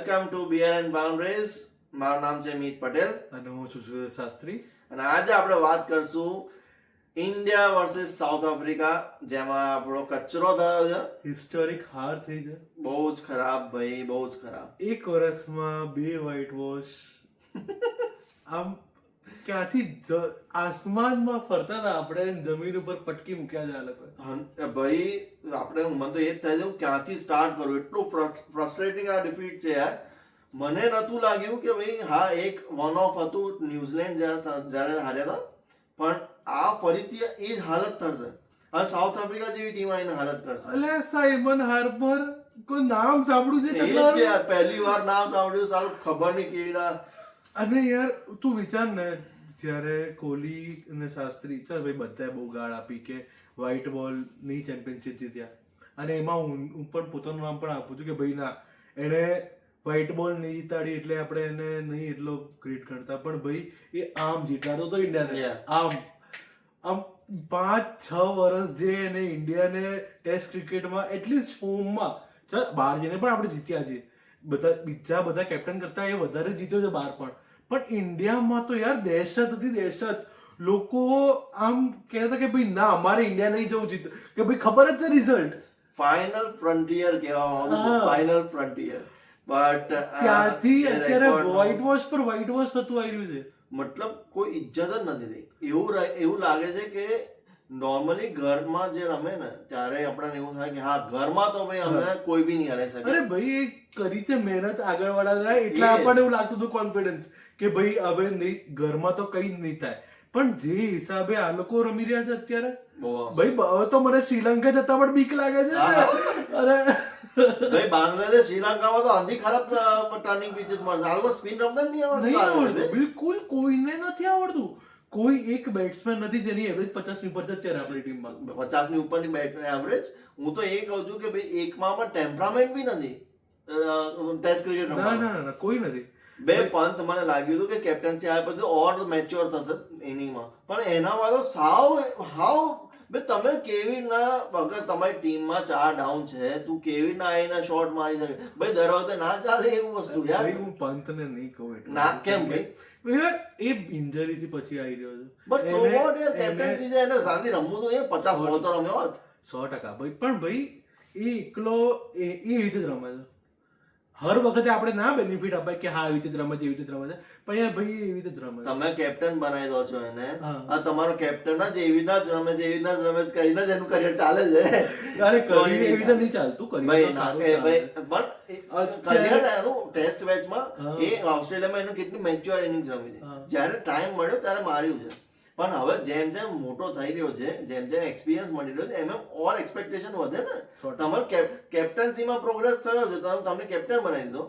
Welcome to beer and boundaries. મારું નામ છે મીત પટેલ અને હું છું સુરેશ શાસ્ત્રી. અને આજે આપણે વાત કરશું ઇન્ડિયા વર્સિસ સાઉથ આફ્રિકા, જેમાં આપણો કચરો થયો છે. હિસ્ટોરિક હાર થઈ છે. બહુ જ ખરાબ ભાઈ, બહુ જ ખરાબ. એક વર્ષમાં 2 વ્હાઈટ વોશ. આમ ક્યાંથી આસમાનમાં ફરતા હતા આપણે, જમીન ઉપર પટકી મૂક્યા છે આ લોકો. ભાઈ આપણે મને તો એ જ થાય છે ક્યાંથી સ્ટાર્ટ કરું. એટલું ફ્રસ્ટ્રેટિંગ આ ડિફીટ છે યાર. મને નતું લાગ્યું કે ભાઈ હા એક વન ઓફ હતું ન્યુઝીલેન્ડ જ્યારે હાર્યા હતા, પણ આ ફરીથી એ જ હાલત થશે અને સાઉથ આફ્રિકા જેવી ટીમ આવીને હાલત કરશે. એટલે સાયમન હાર્પર કોઈ નામ સાંભળ્યું છે એ જ યાર, પહેલી વાર નામ સાંભળ્યું, સારું ખબર નહીં કેવી ના. અને યાર તું વિચાર ને, જ્યારે કોહલી અને શાસ્ત્રી ચાલ ભાઈ બધાએ બહુ ગાળ આપી કે વ્હાઈટ બોલ ની ચેમ્પિયનશિપ જીત્યા, અને એમાં હું પણ પોતાનું નામ પણ આપું છું કે ભાઈ ના, એણે વ્હાઈટ બોલ નહીં જીતાડી એટલે આપણે એને નહીં એટલો ગ્રેટ ગણતા, પણ ભાઈ એ આમ જીતાડો તો ઇન્ડિયાને. આમ 5-6 વર્ષ જે એને ઇન્ડિયાને ટેસ્ટ ક્રિકેટમાં એટલીસ્ટ હોમમાં, ચાલ બહાર જઈને પણ આપણે જીત્યા છીએ, બીજા બધા કેપ્ટન કરતા એ વધારે જીત્યો છે બહાર પણ ઇન્ડિયામાં તો યાર દહેશત હતી, દહેશત. લોકો આમ કહેતા કે ભાઈ ના અમારે ઇન્ડિયા નહીં જવું જીત, કે ભાઈ ખબર જ છે રિઝલ્ટ. ફાઇનલ ફ્રન્ટિયર કહેવામાં આવતું, ફાઇનલ ફ્રન્ટિયર. બટ ત્યાંથી અત્યારે વ્હાઈટ વોશ પર વ્હાઈટ વોશ થતું આવ્યું છે. મતલબ કોઈ ઇજ્જત જ નથી રહી. એવું લાગે છે કે નોર્મલી ઘરમાં જે રમે ને ત્યારે આપણને એવું થાય કે હા ઘરમાં તો ભાઈ અમે કોઈ બી નહીં હરાઈ શકે. અરે ભાઈ એ કરી છે મહેનત આગળ વાળા એટલે આપણને એવું લાગતું હતું કોન્ફિડન્સ કે ભાઈ હવે નહીં, ઘરમાં તો કઈ જ નહીં થાય. પણ જે હિસાબે આ લોકો રમી રહ્યા છે અત્યારે, ભાઈ હવે તો મને શ્રીલંકા જતા પણ બીક લાગે છે. અરે ભાઈ બાંગ્લાદેશ શ્રીલંકામાં તો આંધી ખરાબ ટર્નિંગ પિચીસ મળશે. હાલમાં સ્પિન રમતા જ નહીં આવડતું. બિલકુલ કોઈને નથી આવડતું. કોઈ એક બેટ્સમેન નથી જેની એવરેજ 50 ની ઉપર છે અત્યારે આપણી ટીમમાં. 50 ની ઉપરની બેટ્સમેન એવરેજ. હું તો એ કહું છું કે ભાઈ એકમાં પણ ટેમ્પરામેન્ટ બી નથી ટેસ્ટ ક્રિકેટ રમવાનું. ના કોઈ નથી. બે પંત મને લાગ્યું હતું કે કેપ્ટનસી આવ્યા પછી ઓર મેચ્યોર થશે ઇનિંગમાં, પણ એનામાં તો હાવ બે તમે કેવી ના, અગર તમારી ટીમમાં 4 ડાઉન છે, તું કેવી ના આવીને શોટ મારી શકે ભાઈ? દર વખતે ના ચાલે એવું વસ્તુ યાર. હું પંતને નહીં કહું એટલે ના કેમ ભાઈ? એ ઇન્જરી થી પછી આવી રહ્યો છે. બટ સો વોટ યાર, કેપ્ટનસી છે એને શાંતિ રમવું તો 50 બોલ તો રમ્યો હોત. 100% ભાઈ. પણ ભાઈ એ એકલો એ રીતે જ રમે છે. હર વખતે આપણે ના બેનિફિટ અપાય કે હા એવી રીતે જ રમે છે, એવી રીતે જ રમે છે, પણ યાર ભાઈ એવી રીતે જ રમે. તમે કેપ્ટન બનાવી દો છો એને, આ તમારો કેપ્ટન જ એવી ના જ રમે છે, એવી ના જ રમે છે, કરીને જ એનું કરિયર ચાલે છે. અરે કરીને એવી રીતે નહીં ચાલતું. ભાઈ પણ કરિયર એનું ટેસ્ટ મેચમાં એ ઓસ્ટ્રેલિયામાં એનું કેટલી મેચ્યોર ઇનિંગ્સ રમી છે. જ્યારે ટાઈમ મળ્યો ત્યારે માર્યું છે. પણ હવે જેમ જેમ મોટો થઈ રહ્યો છે, જેમ જેમ એક્સપિરિયન્સ મળી રહ્યો છે, એમ ઓર એક્સપેક્ટેશન વધે ને. તમારો કેપ્ટન્સીમાં પ્રોગ્રેસ થયો છે, તમને કેપ્ટન બનાવી દીધો,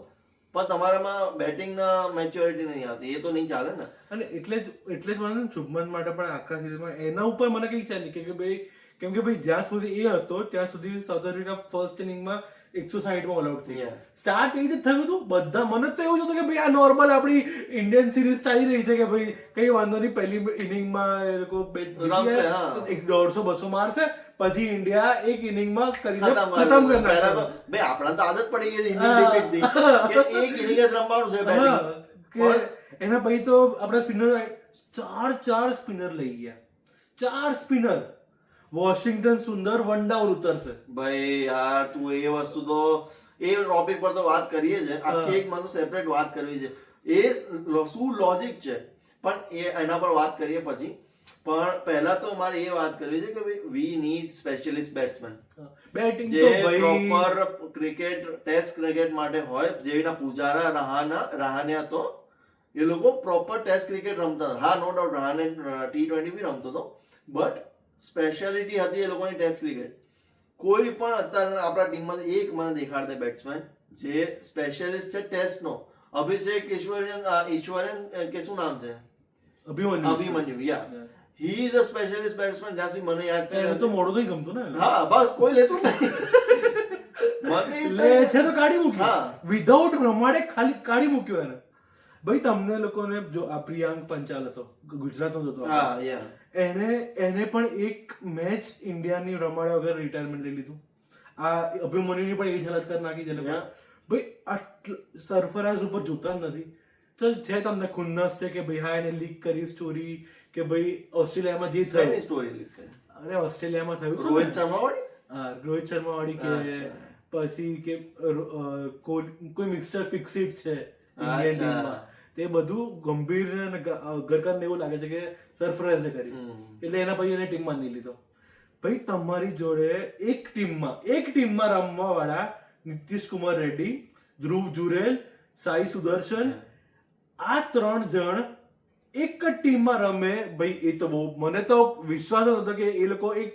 પણ તમારામાં બેટિંગના મેચ્યોરિટી નહીં આવતી, એ તો નહીં ચાલે ને. અને એટલે જ મને શુભમન માટે પણ આખા સિરીઝમાં એના ઉપર મને કઈ ઈચ્છા નહીં કે ભાઈ, કેમ કે ભાઈ જ્યાં સુધી એ હતો ત્યાં સુધી સાઉથ આફ્રિકા ફર્સ્ટ ઇનિંગમાં 160 માં ઓલ આઉટ થઈ ગયા. સ્ટાર્ટ એ રીતે થયું હતું બધા. મને તો એવું જ હતું કે ભાઈ આ નોર્મલ આપણી ઇન્ડિયન સિરીઝ ચાલી રહી છે કે ભાઈ કઈ વાંધો નહીં, પહેલી ઇનિંગમાં એ લોકો 150-200 મારશે, પછી ઇન્ડિયા એક ઇનિંગમાં કરીને ખતમ કરી નાખશે. ભાઈ આપણા તો આદત પડી ગઈ ઇનિંગ કે એક ઇનિંગ જ રમવાનું છે બેટિંગ. કે એના પછી તો આપણા સ્પિનર ચાર સ્પિનર લઈ ગયા. 4 સ્પિનર. વોશિંગ્ટન સુંદર 1 ડાઉન ઉતરશે. ભાઈ યાર તું એ વસ્તુ તો એ ટોપિક પર તો વાત કરીએ છે, આખી એક મને સેપરેટ વાત કરવી છે. એ શું લોજિક છે પણ એ એના પર વાત કરીએ પછી. પણ પહેલા તો મારે એ વાત કરવી છે કે ભાઈ we need specialist batsman. Batting જે પ્રોપર ક્રિકેટ ટેસ્ટ ક્રિકેટ માટે હોય, જેવીના પુજારા રહાને હતો, એ લોકો પ્રોપર ટેસ્ટ ક્રિકેટ રમતા હતા. હા નો ડાઉટ રહાને T20 બી રમતો હતો, બટ સ્પેશિયાલિટી હતી એ લોકોની ટેસ્ટ ક્રિકેટ. કોઈ પણ અત્યારે આપણા ટીમમાં એક મને દેખાડતા બેટ્સમેન જે સ્પેશિયાલિસ્ટ છે ટેસ્ટનો. અભિષેક ઈશ્વરન કે શું નામ છે? Abhimanyu. Yeah he is a specialist batsman જ્યાં સુધી મને યાદ છે. તો મોડું નહીં ગમતું ને. હા બસ કોઈ લેતું નહીં. લે છે તો કાઢી મૂક્યું. વિધાઉટ રમાડે ખાલી કાઢી મૂક્યો એને. ભાઈ તમને લોકોને જો આ પ્રિયાંક પંચાલ હતો, ગુજરાતનો જ હતો, એને પણ એક મેચ ઇન્ડિયાની રમાડ્યા વગર રિટાયરમેન્ટ લઈ લીધું. આ અભિમન્યુની પણ એવી હાલત કરી નાખી છે. ભાઈ સરફરાઝ ઉપર જોતા જ નથી. ચલ છે તમને ખુન્નસ છે કે ભાઈ હા એને લીક કરી સ્ટોરી કે ભાઈ ઓસ્ટ્રેલિયામાં જે થયું. સ્ટોરી લીક કરી અરે ઓસ્ટ્રેલિયામાં થયું હતું રોહિત ને. શર્મા વાળી હા, રોહિત શર્મા વાળી કે અચ્છા. પછી કે કોઈ મિસ્ટર ફિક્સિટ છે ઇન્ડિયન અચ્છા. ટીમમાં, તે બધું ગંભીર અને ગરકરને એવું લાગે છે કે સરફરાઝે કર્યું, એટલે એના પછી એને ટીમમાં નહીં લીધો. ભાઈ તમારી જોડે એક ટીમમાં રમવા વાળા નીતિશ કુમાર રેડ્ડી, ધ્રુવ જુરેલ, સાઈ સુદર્શન, આ 3 જણ એક જ ટીમમાં રમે. ભાઈ એ તો બહુ, મને તો વિશ્વાસ જ નતો કે એ લોકો એ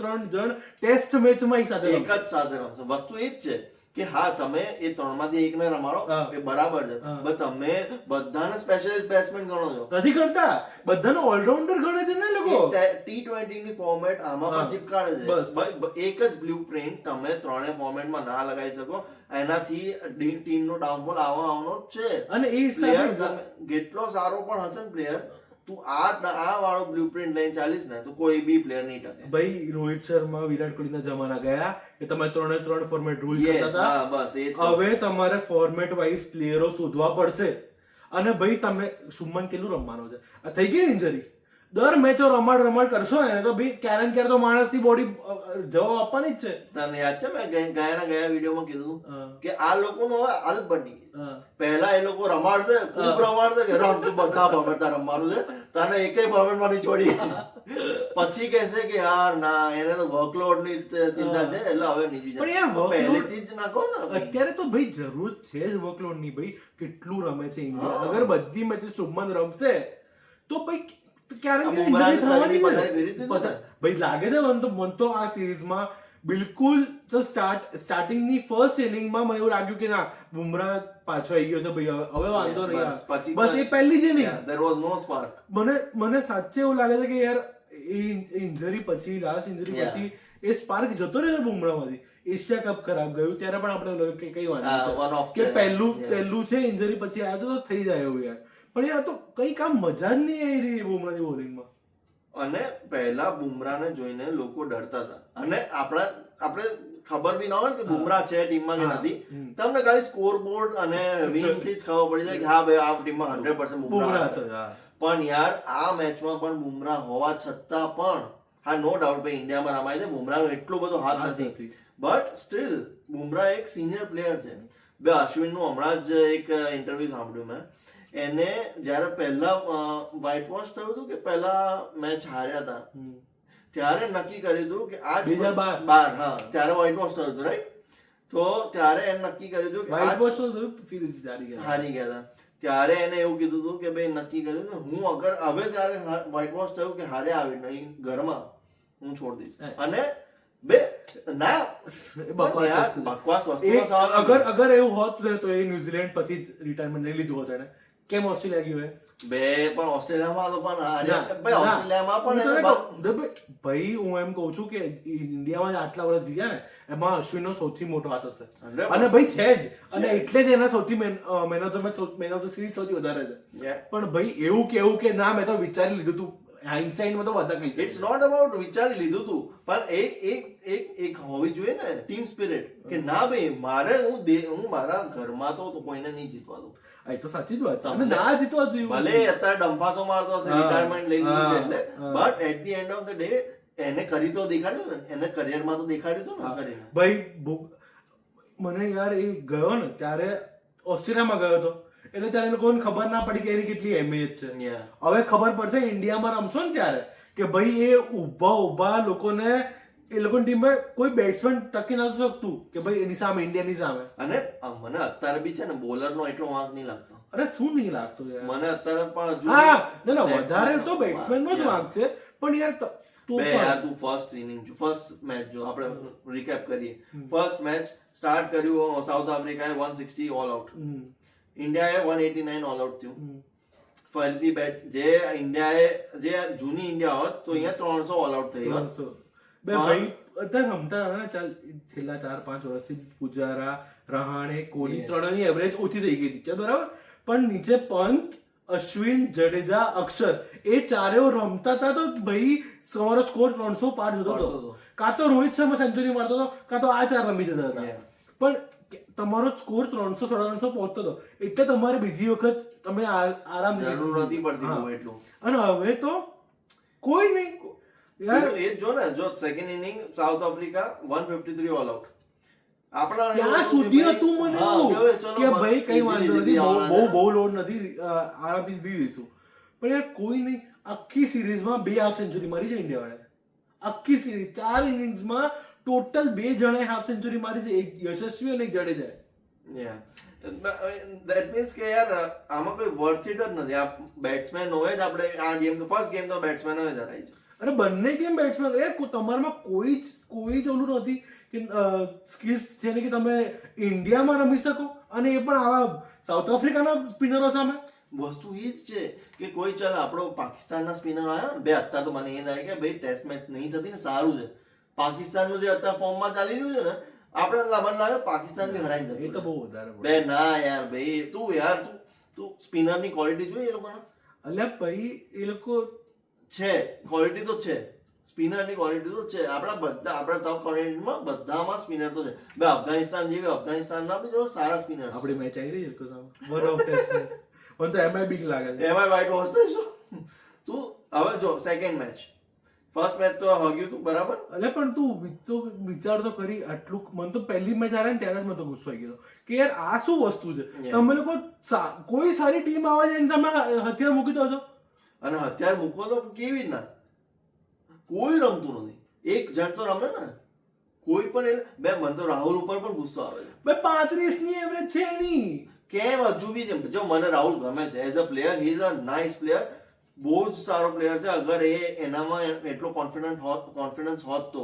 3 જણ ટેસ્ટ મેચમાં એક સાથે એક રમશે. જ સાથે રમશે. વસ્તુ એ જ છે કે હા તમે એ 3માંથી એકને રમાડો હા. એ બરાબર છે, હા. પણ તમે બધાને સ્પેશિયલિસ્ટ બેટ્સમેન ગણો છો. નથી કરતા, બધાને ઓલરાઉન્ડર ગણે છે ને લોકો. T20 ની ફોર્મેટ આમાં હા. પણ ચીપકારે છે. બસ. એક જ બ્લુપ્રિન્ટ તમે ત્રણે ફોર્મેટમાં ના લગાવી શકો, એનાથી ટીમનો ડાઉનફોલ આવવાનો જ છે. અને એ પ્લેયર હિસાબે જેટલો સારો પણ હશે ને પ્લેયર, તું આ વાળો બ્લુપ્રિન્ટ લઈને ચાલીસ ને તો કોઈ બી પ્લેયર નહીં ટકે. ભાઈ રોહિત શર્મા, વિરાટ કોહલીના જમાના ગયા કે તમે 3 ફોર્મેટ રૂલ Yes, કરતા હતા. હા, બસ એ જ કહું. હવે તમારે ફોર્મેટ વાઇઝ પ્લેયરો શોધવા પડશે. અને ભાઈ તમે શુભમન કેટલું રમવાનો છે, આ થઈ ગઈ ઇન્જરી, દર મેચો રમાડ કરશો ને તો ભાઈ ક્યારે તો માણસની બોડી જવાબ આપવાની જ છે. તને યાદ છે મેં ગયા વિડીયોમાં કીધું હા. કે આ લોકોનો હવે આદત પડી ગઈ. હા. પહેલા એ લોકો રમાડશે, ખૂબ રમાડશે કે રમતું બધા ફોર્મેટ રમવાનું છે, તને એકેય ફોર્મેટમાં નહીં છોડી. પછી કહેશે કે યાર ના, એને તો વર્કલોડ ની ચિંતા છે એટલે હવે નહીં પણ યાર workload- પહેલેથી જ નાખો ને. અત્યારે તો ભાઈ જરૂર છે જ વર્કલોડ ની. ભાઈ કેટલું રમે છે ઇન્ડિયા, અગર બધી મેચે શુભમન રમશે તો ભાઈ ક્યારેક આ બુમરાહની injury થવાની શૈલી જ બધાએ ફેરી દીધી ને. ભાઈ લાગે છે મન તો આ સિરીઝમાં બિલકુલ સ્ટાર્ટિંગની ફર્સ્ટ ઇનિંગમાં મને એવું લાગ્યું કે ના, બુમરાહ પાછો આવી ગયો છે ભાઈ, હવે વાંધો નહીં બસ, યાર. પછી બસ એ પહેલી જ inning. Yeah, there was no spark. મને સાચે એવું લાગે છે કે યાર એ ઇન્જરી પછી, લાસ્ટ ઇન્જરી Yeah. પછી એ સ્પાર્ક જતો રહ્યો બુમરાહમાંથી. એશિયા કપ ખરાબ ગયું ત્યારે પણ આપણે લાગ્યું કે કઈ વાંધો one છે off કે છે. પહેલું છે, ઇન્જરી પછી આવ્યો તો થઈ જાય એવું યાર. પણ યાર તો કઈ કામ મજા જ નહીં આવી રહી બુમરાહની બોલિંગમાં. અને પહેલા બુમરાહને જોઈને લોકો ડરતા હતા, અને આપણે ખબર બી ના હોય કે બુમરાહ છે ટીમમાં કે હા. નથી. તમને ખાલી સ્કોર બોર્ડ અને વિન થી જ ખબર પડી જાય કે હા ભાઈ આ ટીમમાં 100% બુમરાહ બુમરાહ હશે. હતો યાર. પણ યાર આ મેચમાં પણ બુમરાહ હોવા છતાં પણ, હા નો ડાઉટ ભાઈ ઇન્ડિયામાં રમાય છે, બુમરાહનો એટલો બધો હાથ નથી, બટ સ્ટીલ બુમરાહ એક સિનિયર પ્લેયર છે. બે અશ્વિનનું હમણાં જ એક ઇન્ટરવ્યુ સાંભળ્યું મેં, એને જ્યારે પહેલા વ્હાઇટ વોશ થયું હતું કે પહેલા મેચ હાર્યા હતા, ત્યારે નક્કી કર્યું હતું કે આ 2012. હા ત્યારે વ્હાઇટ વોશ થયું હતું, રાઈટ? તો ત્યારે એમ નક્કી કર્યું હતું કે White આ wash તો series હારી ગયા. હારી ગયા હતા. ત્યારે એને એવું કીધું હતું કે ભાઈ નક્કી કર્યું કે હું અગર હવે ત્યારે વ્હાઇટ વોશ થયું કે હારે આવી નહીં ઘરમાં, હું છોડી દઈશ. અને બે ના એ બકવાસ યાર, વસ્તુ. બકવાસ વસ્તુનો સવાલ નથી. અગર એવું હોત ને તો એ ન્યુઝીલેન્ડ પછી જ રિટાયરમેન્ટ લઈ લીધું હોત એને. કેમ ઓસ્ટ્રેલિયા ગયું એ? બે પણ ઓસ્ટ્રેલિયામાં તો પણ હાર્યા. ના, ભાઈ ના. ઓસ્ટ્રેલિયામાં હું પણ તને એને કહું, ભાઈ હું એમ કહું છું કે ઇન્ડિયામાં જે આટલા વર્ષ ગયા ને એમાં અશ્વિનનો સૌથી મોટો હાથ હશે. 100%. અને ભાઈ છે જ, અને એટલે જ એના સૌથી મેન ઓફ ધ સિરીઝ સૌથી વધારે છે. Yeah. પણ ભાઈ એવું કેવું કે ના મેં તો વિચારી લીધું તું, હાઇન્ડસાઇટમાં તો બધા કહી ઇટ્સ શકે. નોટ અબાઉટ વિચારી લીધું તું, પણ એક હોવી જોઈએ ને ટીમ સ્પિરિટ, કે ના ભાઈ મારે હું મારા ઘરમાં તો કોઈને નહીં જીતવા દઉં. આ એ તો સાચી જ વાત છે. અને ના જીતવા જોઈએ. ભલે અત્યારે ડંફાસો મારતો હશે, હા, રિટાયરમેન્ટ લઈ લીધું છે હા, એટલે, હા. But at the end of the day એને કરી તો દેખાડ્યું ને, એને કરિયરમાં તો દેખાડ્યું હતું ને કરીને. ભાઈ મને યાર એ ગયો ને ત્યારે ઓસ્ટ્રેલિયામાં ગયો હતો, એટલે ત્યારે લોકોને ખબર ના પડી કે એની કેટલી અહેમિયત છે. Yeah. હવે ખબર પડશે ઇન્ડિયામાં રમશો ને ત્યારે કે ભાઈ એ ઊભા લોકોને, એ લોકોની ટીમમાં કોઈ બેટ્સમેન ટકી નથી શકતું કે ભાઈ એની સામે, ઇન્ડિયાની સામે. અને મને અત્યારે બી છે ને બોલરનો એટલો વાંક નહીં લાગતો. અરે શું નહીં લાગતો યાર. મને અત્યારે પણ હજુ હા ના batsman વધારે તો નો બેટ્સમેન નો જ yeah. વાંક છે, પણ યાર તો બે યાર પણ તું ફર્સ્ટ ઇનિંગ જો, ફર્સ્ટ મેચ જો આપણે રિકેપ કરીએ. ફર્સ્ટ મેચ સ્ટાર્ટ કર્યું સાઉથ આફ્રિકાએ 160 ઓલ આઉટ, ઇન્ડિયાએ 189 ઓલ આઉટ થયું. ફરીથી બેટ જે ઇન્ડિયાએ, જે જૂની ઇન્ડિયા હોત તો અહીંયા 300 ઓલ આઉટ થઈ હોત. 300. બે ભાઈ અત્યારે રમતા હતા ને, ચાલ છેલ્લા 4-5 વર્ષથી પુજારા, રહાણે, કોહલી Yes. ત્રણની એવરેજ ઓછી થઈ ગઈ હતી, બરાબર? પણ નીચે પંત, અશ્વિન, જડેજા, અક્ષર એ ચારેય રમતા હતા તો ભાઈ તમારો સ્કોર 300 પાર જતો પાડતો હતો. હતો. કાં તો રોહિત શર્મા સેન્ચુરી મારતો હતો, કાં તો આ ચાર રમી જતા હતા. Yeah. પણ તમારો સ્કોર 300-350 પહોંચતો હતો, એટલે તમારે બીજી વખત તમે આરામ જરૂર નથી પડતી બહુ એટલું. અને હવે તો કોઈ નહીં યાર. એ જો ને, જો second inning south Africa 153 all out. આપણા ત્યાં સુધી હતું મને એવું કે ભાઈ કઈ વાંધો નથી, બહુ લોડ નથી, આરામથી જીતી દઈશું. પણ યાર કોઈ નહીં, આખી સિરીઝમાં 2 હાફ સેન્ચુરી મારી છે ઇન્ડિયા વાળાએ. આખી સિરીઝ 4 ઇનિંગ્સમાં ટોટલ 2 જણાએ હાફ સેન્ચુરી મારી છે, એક યશસ્વી અને એક જડેજાએ. ધેટ મીન્સ કે યાર આમાં કોઈ વર્થ ઇટ જ નથી. આ બેટ્સમેન હોય જ, આપણે આ ગેમ તો ફર્સ્ટ ગેમ તો બેટ્સમેન જ હરાય છે. અરે બંને કેમ બેટ્સમેન, તમારામાં કોઈ જ ઓલું નથી કે સ્કિલ્સ છે ને કે તમે ઇન્ડિયામાં રમી શકો, અને એ પણ આવા સાઉથ આફ્રિકાના સ્પિનરો સામે. વસ્તુ એ જ છે કે કોઈ ચાલ આપણો પાકિસ્તાનના સ્પિનર આવ્યા બે, અત્યારે તો મને એ થાય કે ભાઈ ટેસ્ટ મેચ નહીં થતી ને સારું છે. પાકિસ્તાનનું જે અત્યારે ફોર્મમાં ચાલી રહ્યું છે ને, આપણે મને લાગે પાકિસ્તાન બી હરાઈ જતું. એ તો બહુ વધારે બે ના યાર ભાઈ, તું સ્પિનરની ક્વોલિટી જોઈ એ લોકોના. અલ્યા ભાઈ એ લોકો છે, ક્વોલિટી તો છે, સ્પિનરની ક્વોલિટી તો છે. આપણા સબ કોન્ટિનેન્ટમાં બધામાં સ્પિનર તો છે. બે અફઘાનિસ્તાન જેવી, અફઘાનિસ્તાનના બી જો સારા સ્પિનર. આપણી મેચ આવી રહી છે વન ઓફ ટેસ્ટ મેચ. મને તો એમાં બીક લાગે છે. એમાં વ્હાઈટ વોશ થઈશું તું. હવે જો સેકન્ડ મેચ, ફર્સ્ટ મેચ તો હગ્યું તું બરાબર. અલે પણ તું વિચાર તો કરી, આટલું મને તો પહેલી મેચ આવે ને ત્યારે જ મને તો ગુસ્સો આવી ગયો કે યાર આ શું વસ્તુ છે. તમે લોકો કોઈ સારી ટીમ આવે છે એની સામે હથિયાર મૂકી દો છો. અને હથિયાર મૂકો તો કેવી રીતના? કોઈ રમતું નથી, એક જણ તો રમે ને કોઈ પણ. બે મને તો રાહુલ ઉપર પણ ગુસ્સો આવે છે. બે 35 ની એવરેજ છે એની. કેમ હજુ બી છે? જો મને રાહુલ ગમે છે as a player, he is a nice player, બહુ જ સારો પ્લેયર છે. અગર એનામાં એટલો કોન્ફિડન્સ હોત તો.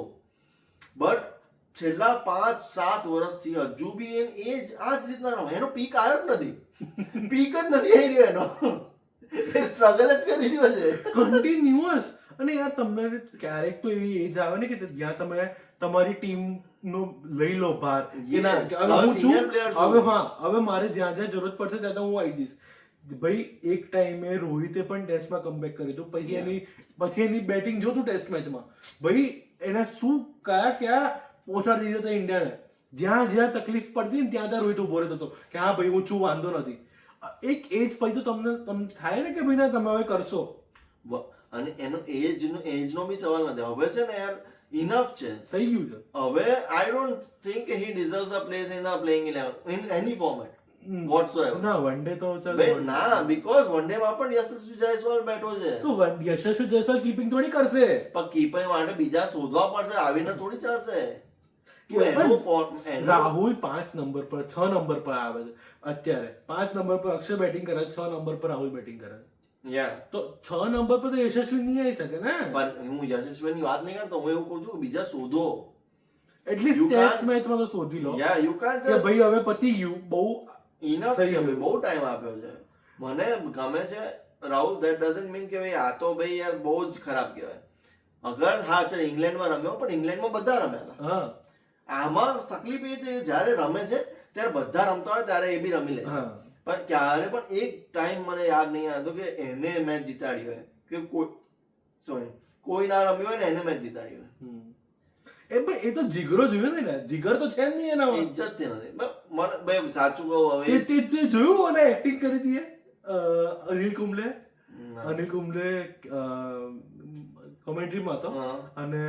બટ છેલ્લા 5-7 વર્ષથી હજુ બી એ આ જ રીતના રમે. એનો પીક આવ્યો જ નથી, પીક જ નથી આવી રહ્યો એનો. એ સ્ટ્રગલ જ કરી રહ્યો છે કન્ટિન્યુઅસ. અને યાર તમને ક્યારેક તો એવી એજ આવે ને કે જ્યાં તમે તમારી ટીમ નો લઈ લો ભાર કે ના હવે હું છું, હવે મારે જ્યાં જ્યાં જરૂરત પડશે ત્યાં તો હું આવી જઈશ. ભાઈ એક ટાઈમે રોહિતે પણ ટેસ્ટમાં કમબેક કર્યું હતું, પછી એની બેટિંગ જોતું ટેસ્ટ મેચમાં. ભાઈ એને શું કયા પહોંચાડી દીધા હતા ઇન્ડિયાને. જ્યાં જ્યાં તકલીફ પડતી ને ત્યાં ત્યાં રોહિત ઉભો રહેતો હતો કે હા ભાઈ હું છું, વાંધો નથી. એક એજ પછી તો તમને થાય ને કે ભાઈ ના તમે હવે કરશો. અને એનો એજનો બી સવાલ નથી. હવે છે ને યાર ઇનફ છે, થઈ ગયું છે. હવે આઈ ડોન્ટ થિંક કે he deserves a place in a playing 11 in any format whatsoever. ના વન ડે તો ચાલો ના, બીકોઝ વન ડે માં પણ યશસ્વી જયસ્વાલ બેઠો છે. તો યશસ્વી જયસ્વાલ કીપિંગ થોડી કરશે. પણ કીપિંગ માટે બીજા શોધવા પડશે, આવીને થોડી ચાલશે. રાહુલ 5 નંબર પર 6 નંબર પર આવે છે અત્યારે. 5 નંબર પર અક્ષર બેટિંગ કરે, 6 નંબર પર રાહુલ બેટિંગ કરે. તો 6 નંબર પર તો યશસ્વી નહીં આવી શકે ને. પણ હું યશસ્વી ની વાત નહીં કરતો, હું એવું કહું છું કે બીજા શોધો. એટલીસ્ટ ટેસ્ટ મેચમાં તો શોધી લો યુ કાન્ટ કે ભાઈ હવે પતી ગયું, બહુ ઇનફ છે, બહુ ટાઈમ આપ્યો છે. મને ગમે છે રાહુલ. ધેટ ડઝન્ટ મીન કે ભાઈ આ તો ભાઈ યાર બહુ જ ખરાબ કહેવાય. અગર હા ચાલ ઇંગ્લેન્ડમાં રમ્યો, પણ ઇંગ્લેન્ડમાં બધા રમ્યા હતા. આમાં તકલીફ એ છે જ્યારે રમે છે ત્યારે બધા રમતા હોય ત્યારે એ બી રમી લે. પણ ક્યારે પણ એક ટાઈમ મને યાદ નહીં આવતો કે એને મેચ જીતાડી હોય, કે કોઈ ના રમ્યું હોય ને એને મેચ જીતાડી હોય. એ તો જીગરો જોયો ને, જીગર તો છે જ નહીં એના. ઇજ્જત થી નથી. મને ભાઈ સાચું કહું, હવે તે જોયું અને એક્ટિંગ કરી હતી અનિલ કુંબલે કોમેન્ટ્રીમાં હતો અને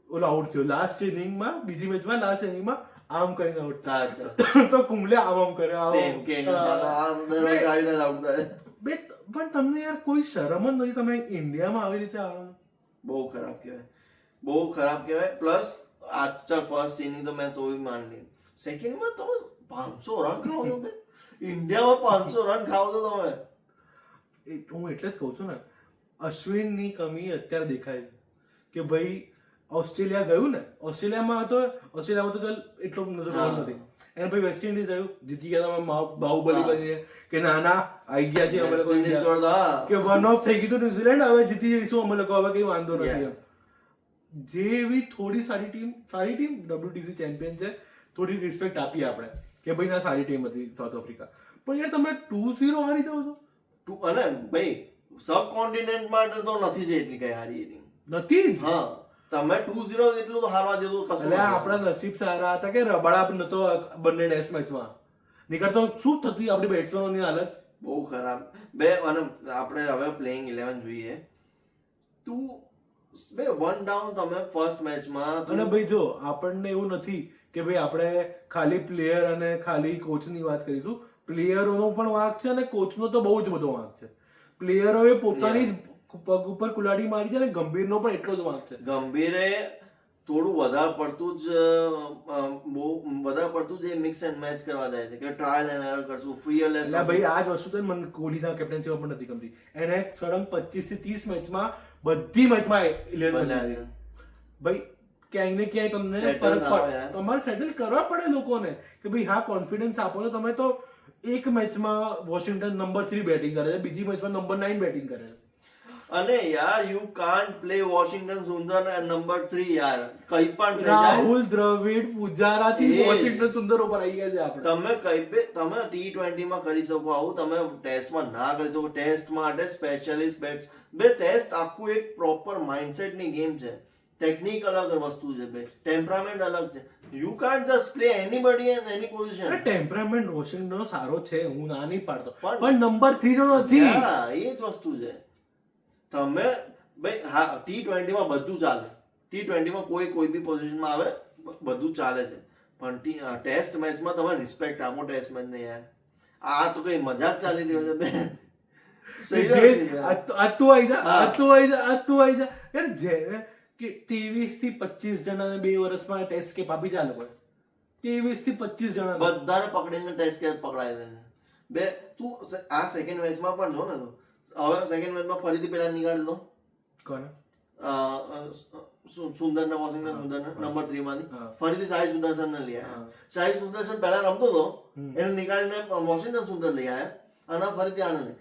ઓલો આઉટ થયો લાસ્ટ ઇનિંગમાં, બીજી મેચમાં લાસ્ટ ઇનિંગમાં આમ કરીને આઉટ થાય. તો કુંબલે આમ કરે પણ તમને યાર કોઈ શરમ જ નથી. તમે ઇન્ડિયામાં આવી રીતે આવો, બહુ ખરાબ કહેવાય, બહુ ખરાબ કહેવાય. પ્લસ આજના ફર્સ્ટ ઇનિંગ તો મેં તો માની, સેકન્ડમાં તમે 500 રન ખાવ છો. ઇન્ડિયામાં 500 રન ખાવ છો તમે. હું એટલે જ કહું છું ને, અશ્વિનની કમી અત્યારે દેખાય છે કે ભાઈ ઓસ્ટ્રેલિયા ગયું ને, ઓસ્ટ્રેલિયામાં તો ચાલ એટલો નથી. એને પછી વેસ્ટ ઇન્ડિઝ આવ્યું, જીતી ગયા તમે બાહુબલી બનીને કે ના ના આવી ગયા છે અમે લોકો, કે વન ઓફ થઈ ગયું ન્યુઝીલેન્ડ, હવે જીતી જઈશું અમે લોકો, હવે કઈ વાંધો નથી. જે એવી થોડી સારી ટીમ WTC ચેમ્પિયન છે, થોડી રિસ્પેક્ટ આપીએ આપણે કે ભાઈ ના સારી ટીમ હતી સાઉથ આફ્રિકા. પણ યાર તમે 2-0 હારી જાવ છો. અને ભાઈ સબ કોન્ટિનેન્ટ માટે તો નથી જ એટલી કઈ હારી ટીમ નથી. હા, તમે 2-0 એટલું તો હારવા જેવું કશું એટલે નથી. આપણા નસીબ સારા હતા કે રબાડા નતો બંને ટેસ્ટ મેચમાં નીકળતો શું થતી આપણી બેટ્સમેનોની હાલત બહુ ખરાબ. અને આપણે હવે પ્લેઇંગ 11 જોઈએ. તું વન ડાઉન તમે ફર્સ્ટ મેચમાં અને ભાઈ જો આપણને એવું નથી કે ભાઈ આપણે ખાલી પ્લેયર અને ખાલી કોચની વાત કરીશું. પ્લેયરોનો પણ વાંક છે અને કોચનો તો બહુ જ બધો વાંક છે. પ્લેયરોએ પોતાની જ પગ ઉપર કુલાડી મારી છે અને ગંભીરનો પણ એટલો જ વાંક છે. ગંભીરે થોડું વધારે પડતું જ મિક્સ એન્ડ મેચ કરવા જાય છે કે ટ્રાયલ એન્ડ એરર કરશું, ફિયરલેસ. એટલે ભાઈ આ જ વસ્તુ તો મને કોહલીના કેપ્ટનશીપ પણ નથી ગમતી. એને સળંગ 25 થી 30 મેચમાં બધી મેચમાં 11 બદલી. ભાઈ ક્યાંય ને ક્યાંય તમને Settle ફરક થવા પડે. યાર. તમારે સેટલ કરવા પડે લોકોને કે ભાઈ હા કોન્ફિડન્સ આપો. તો તમે તો એક મેચમાં વોશિંગ્ટન નંબર 3 બેટિંગ કરે છે, બીજી મેચમાં નંબર 9 બેટિંગ કરે છે. અને યાર you can't play Washington Sundar number 3 યાર. કઈ પણ થઈ જાય. રાહુલ દ્રવિડ પુજારાથી એ જ. વોશિંગ્ટન સુંદર ઉપર આવી ગયા છે આપણે. તમે T20 માં કરી શકો આવું, તમે ટેસ્ટમાં ના કરી શકો. ટેસ્ટ માટે સ્પેશિયલિસ્ટ ટેસ્ટ આખું એક પ્રોપર માઇન્ડસેટ ની ગેમ છે. ટેકનિક અલગ વસ્તુ છે બે, ટેમ્પરામેન્ટ અલગ છે. You can't just play anybody and any position. Temperament વોશિંગ્ટનનો સારો છે, હું ના નહીં પાડતો, પણ- પણ નંબર 3 નો નથી. હા, એ જ વસ્તુ છે. તમે ભાઈ હા T20 માં બધું ચાલે. T20 માં કોઈ બી પોઝિશનમાં આવે બધું ચાલે છે. પણ ટેસ્ટ મેચમાં તમે રિસ્પેક્ટ આપો ટેસ્ટ મેચને યાર. આ તો કઈ મજાક ચાલી રહ્યો છે બે. તું આવી જા યાર. જ્યારે કે 23 થી 25 જણાને 2 વર્ષમાં ટેસ્ટ કેપ આપી જાય લોકો. 23 થી 25 જણા બધાને પકડીને ટેસ્ટ કેચ પકડાય છે બે. તું આ સેકન્ડ મેચમાં પણ જો ને તું. હવે સેકન્ડ મેચમાં ફરીથી પેલા નીકાળી દો કોને સુંદરને, વોશિંગ્ટન સુંદરને નંબર 3 માંથી હા. ફરીથી સાઈ સુદર્શનને લઈ આવ્યા. હા. સાઈ સુદર્શન પહેલા રમતો હતો, હમ. એને નીકાળીને વોશિંગ્ટન સુંદર લઈ આવ્યા અને ફરીથી આને લઈ.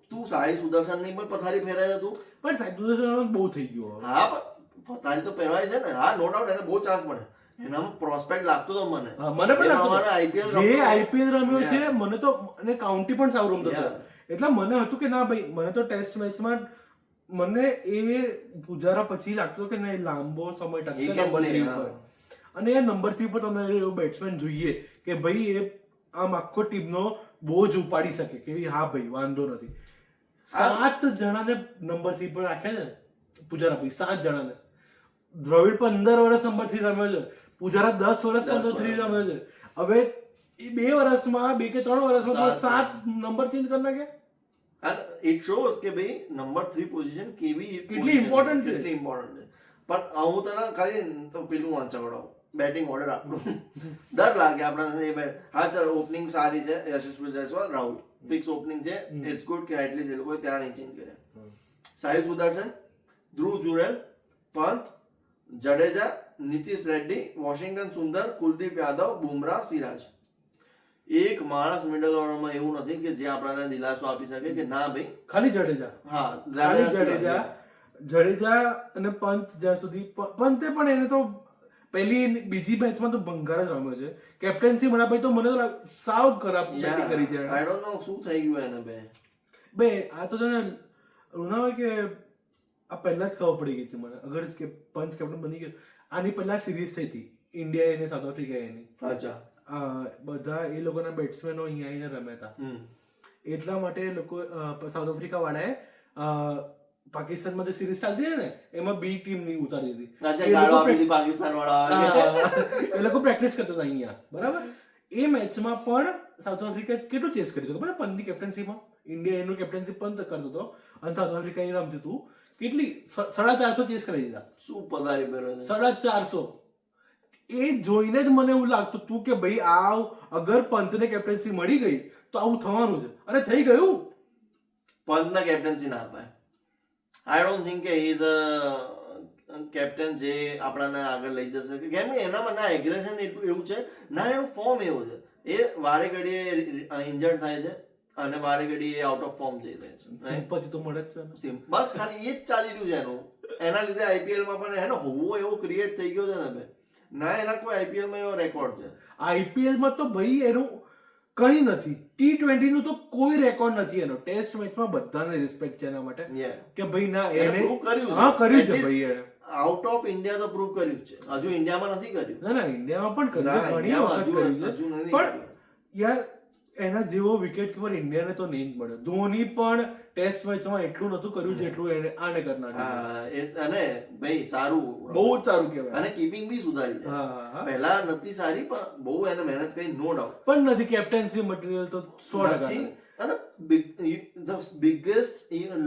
તું સાઈ સુદર્શનની પણ પથારી ફેરાય છે તું. પણ સાયદુલ્લાહ બહુ થઈ ગયો હવે. હા પણ પથારી તો ફેરવાય છે ને. હા નો ડાઉટ એને બહુ ચાન્સ મળે. એનામાં પ્રોસ્પેક્ટ લાગતો હતો મને. હા, મને પણ લાગતું હતું. આઈપીએલ જે આઈપીએલ રમ્યો છે મને તો અને કાઉન્ટી પણ સારું રમતો હતો. Yeah. એટલે મને હતું કે ના ભાઈ મને તો ટેસ્ટ મેચમાં મને એ પુજારા પછી લાગતું કે નહીં લાંબો સમય He ટકશે can નંબર play, 3 હા. ઉપર. અને એ નંબર 3 પર તમને એવો બેટ્સમેન જોઈએ કે ભાઈ એ આમ આખો ટીમનો બોજ ઉપાડી શકે કે હા ભાઈ વાંધો નથી. 7 જણાને નંબર 3 પર રાખ્યા છે પુજારા ભાઈ. 7 જણાને. દ્રવિડ 15 વર્ષ નંબર 3 રમ્યો છે. પુજારા 10 વર્ષ નંબર 3 રમ્યો છે. હવે એ 2 વર્ષમાં 2 કે 3 વર્ષમાં 7 નંબર ચેન્જ કરી નાખે. And it shows કે ભાઈ નંબર 3 પોઝિશન કેટલી position important છે. કેટલી important છે. પણ હું તને ખાલી તો પેલું વાંચવડાવું બેટિંગ ઓર્ડર આપણું. ડર લાગે આપણને એ હા ચાલ ઓપનિંગ સારી છે યશસ્વી જયસ્વાલ, રાહુલ ફિક્સ ઓપનિંગ છે. ઇટ્સ ગુડ કે એટલીસ્ટ એ લોકોએ ત્યાં નહીં ચેન્જ કર્યા. સાહિલ સુદર્શન, ધ્રુવ જુરેલ, પંત, જડેજા, નીતિશ રેડ્ડી, વોશિંગ્ટન સુંદર, કુલદીપ યાદવ, બુમરાહ, સિરાજ. એક માણસ મિડલ ઓર્ડરમાં એવું નથી કે જે આપણને દિલાસો આપી શકે કે ના ભાઈ ખાલી જડેજા. હા ખાલી જડેજા અને પંત જ્યાં સુધી પંતે પણ એને તો પહેલી બીજી મેચમાં તો ભંગાર જ રમ્યો છે. કેપ્ટનસી મળ્યા પછી તો મને તો સાવ ખરાબ બેટિંગ કરી છે. આઈ ડોન્ટ નો શું થઈ ગયું એને બે. બે આ તો છે ને રૂના હોય કે આ પહેલા જ ખબર પડી ગઈ હતી મને. અગર કે પંચ કેપ્ટન બની ગયો આની પહેલા સિરીઝ થઈ હતી ઇન્ડિયા અને સાઉથ આફ્રિકા એની. અચ્છા. બધા એ લોકોના બેટ્સમેનો અહીંયા આવીને રમ્યા હતા. એટલા માટે લોકો સાઉથ આફ્રિકા વાળાએ પાકિસ્તાનમાં જે સિરીઝ ચાલતી હતી ને એમાં બી ટીમ ની ઉતારી હતી. પાકિસ્તાન વાળા એ લોકો પ્રેક્ટિસ કરતા હતા અહીંયા. બરાબર. એ મેચમાં પણ સાઉથ આફ્રિકા કેટલું ચેસ કર્યું હતું ખબર? પંતની કેપ્ટનશીપમાં ઇન્ડિયા એનું કેપ્ટનશીપ પંત કરતો હતો અને સાઉથ આફ્રિકા એ રમતું હતું. કેટલી 450 ચેસ કરી દીધા. શું પધારી પહેરો 450. એ જોઈને જ મને એવું લાગતું હતું કે ભાઈ અગર પંતને કેપ્ટનસી મળી ગઈ તો આવું થવાનું છે અને થઈ ગયું. પંતના કેપ્ટનસી ના અપાય. આઈ ડોન્ટ થિંક કે હી ઇઝ અ કેપ્ટન જે આપણાને આગળ લઈ જશે. કેમ કે એનામાં ના એગ્રેશન એટલું એવું છે ના એનું ફોર્મ એવું છે. એ વારે ઘડીએ ઇન્જર્ડ થાય છે અને વારે ઘડીએ એ આઉટ ઓફ ફોર્મ જઈ જાય છે. સિમ્પથી તો મળે જ છે. બસ ખાલી એ જ ચાલી રહ્યું છે એનું. એના લીધે આઈપીએલમાં પણ એનો હોવો એવો ક્રિએટ થઈ ગયો છે ને ભાઈ. ના એના કોઈ આઈપીએલમાં એવો રેકોર્ડ છે. આઈપીએલમાં તો ભાઈ એનું કઈ નથી. T20 નું તો કોઈ રેકોર્ડ નથી એનો. ટેસ્ટ મેચમાં બધાને રિસ્પેક્ટ છે એના માટે કે ભાઈ ના એને કર્યું હા કર્યું છે ભાઈ એને. આઉટ ઓફ ઇન્ડિયા તો પ્રૂવ કર્યું જ છે, હજુ ઇન્ડિયામાં નથી કર્યું. ના ઇન્ડિયામાં પણ ના, કર્યું છે, ઘણી ઇન્ડિયામાં વખત કર્યું છે, હજુ નથી પણ કર્યું. યાર એના જેવો વિકેટ કીપર ઇન્ડિયાને તો નહીં જ મળ્યો. ધોની પણ ટેસ્ટ મેચમાં એટલું નતું કર્યું જેટલું આને કરી નાખ્યું. હા, અને ભાઈ સારું, બહુ જ સારું કહેવાય. અને કીપિંગ બી સુધારી છે. હા પહેલા નથી સારી, પણ બહુ એને મહેનત કરી, નો ડાઉટ. પણ નથી કેપ્ટન્સી મટીરિયલ તો 100% નથી. અને the biggest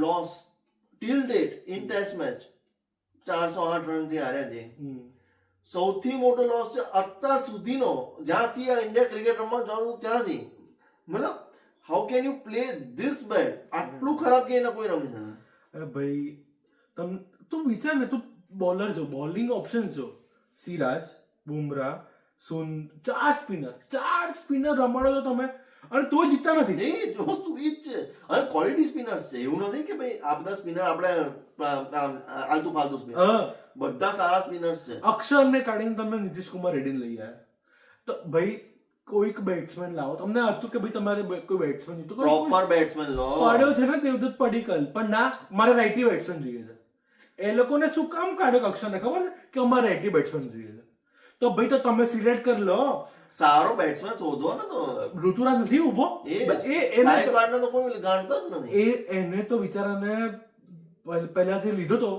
loss till date in test match 408 રનથી હાર્યા છે. સૌથી મોટો લોસ છે અત્યાર સુધીનો, જ્યાંથી આ ઇન્ડિયા ક્રિકેટ રમવા જવાનું ત્યાંથી. મતલબ how can you play this bad? આટલું ખરાબ કે કોઈ રમી શકે? અરે ભાઈ તું વિચાર ને, તું બોલર જો, બોલિંગ ઓપ્શન્સ જો, સિરાજ, બુમરાહ, સુન, ચાર સ્પિનર રમાડો છો તમે, અને તો જીતતા નથી. નહીં, વસ્તુ ઈ જ છે. અને ક્વોલિટી સ્પિનર્સ છે, એવું નથી કે ભાઈ આ બધા સ્પિનર આપણે આલતુ ફાલતુ સ્પિનર, બધા સારા સ્પિનર્સ છે. અક્ષરને કાઢીને તમે નીતિશ કુમાર રેડ્ડીને લઈ આવ્યા, તો ભાઈ કોઈક બેટ્સમેન લાવો. તમને હતું કે ભાઈ તમારે કોઈ બેટ્સમેન જીતો, પ્રોપર બેટ્સમેન લો. પાડ્યો છે ને દેવદત્ત પડીકલ, પણ ના, મારે રાઈટી બેટ્સમેન જોઈએ છે. એ લોકોને શું કામ કાઢ્યો અક્ષરને ખબર છે કે અમારે રાઈટી બેટ્સમેન જોઈએ છે? તો ભાઈ તો તમે સિલેક્ટ કરી લો, સારો બેટ્સમેન શોધો ને. તો ઋતુરાજ નથી ઉભો, ગાયકવાડને તો કોઈ ગાંઠતો જ નથી. એને તો બિચારાને પહેલાથી લીધો તો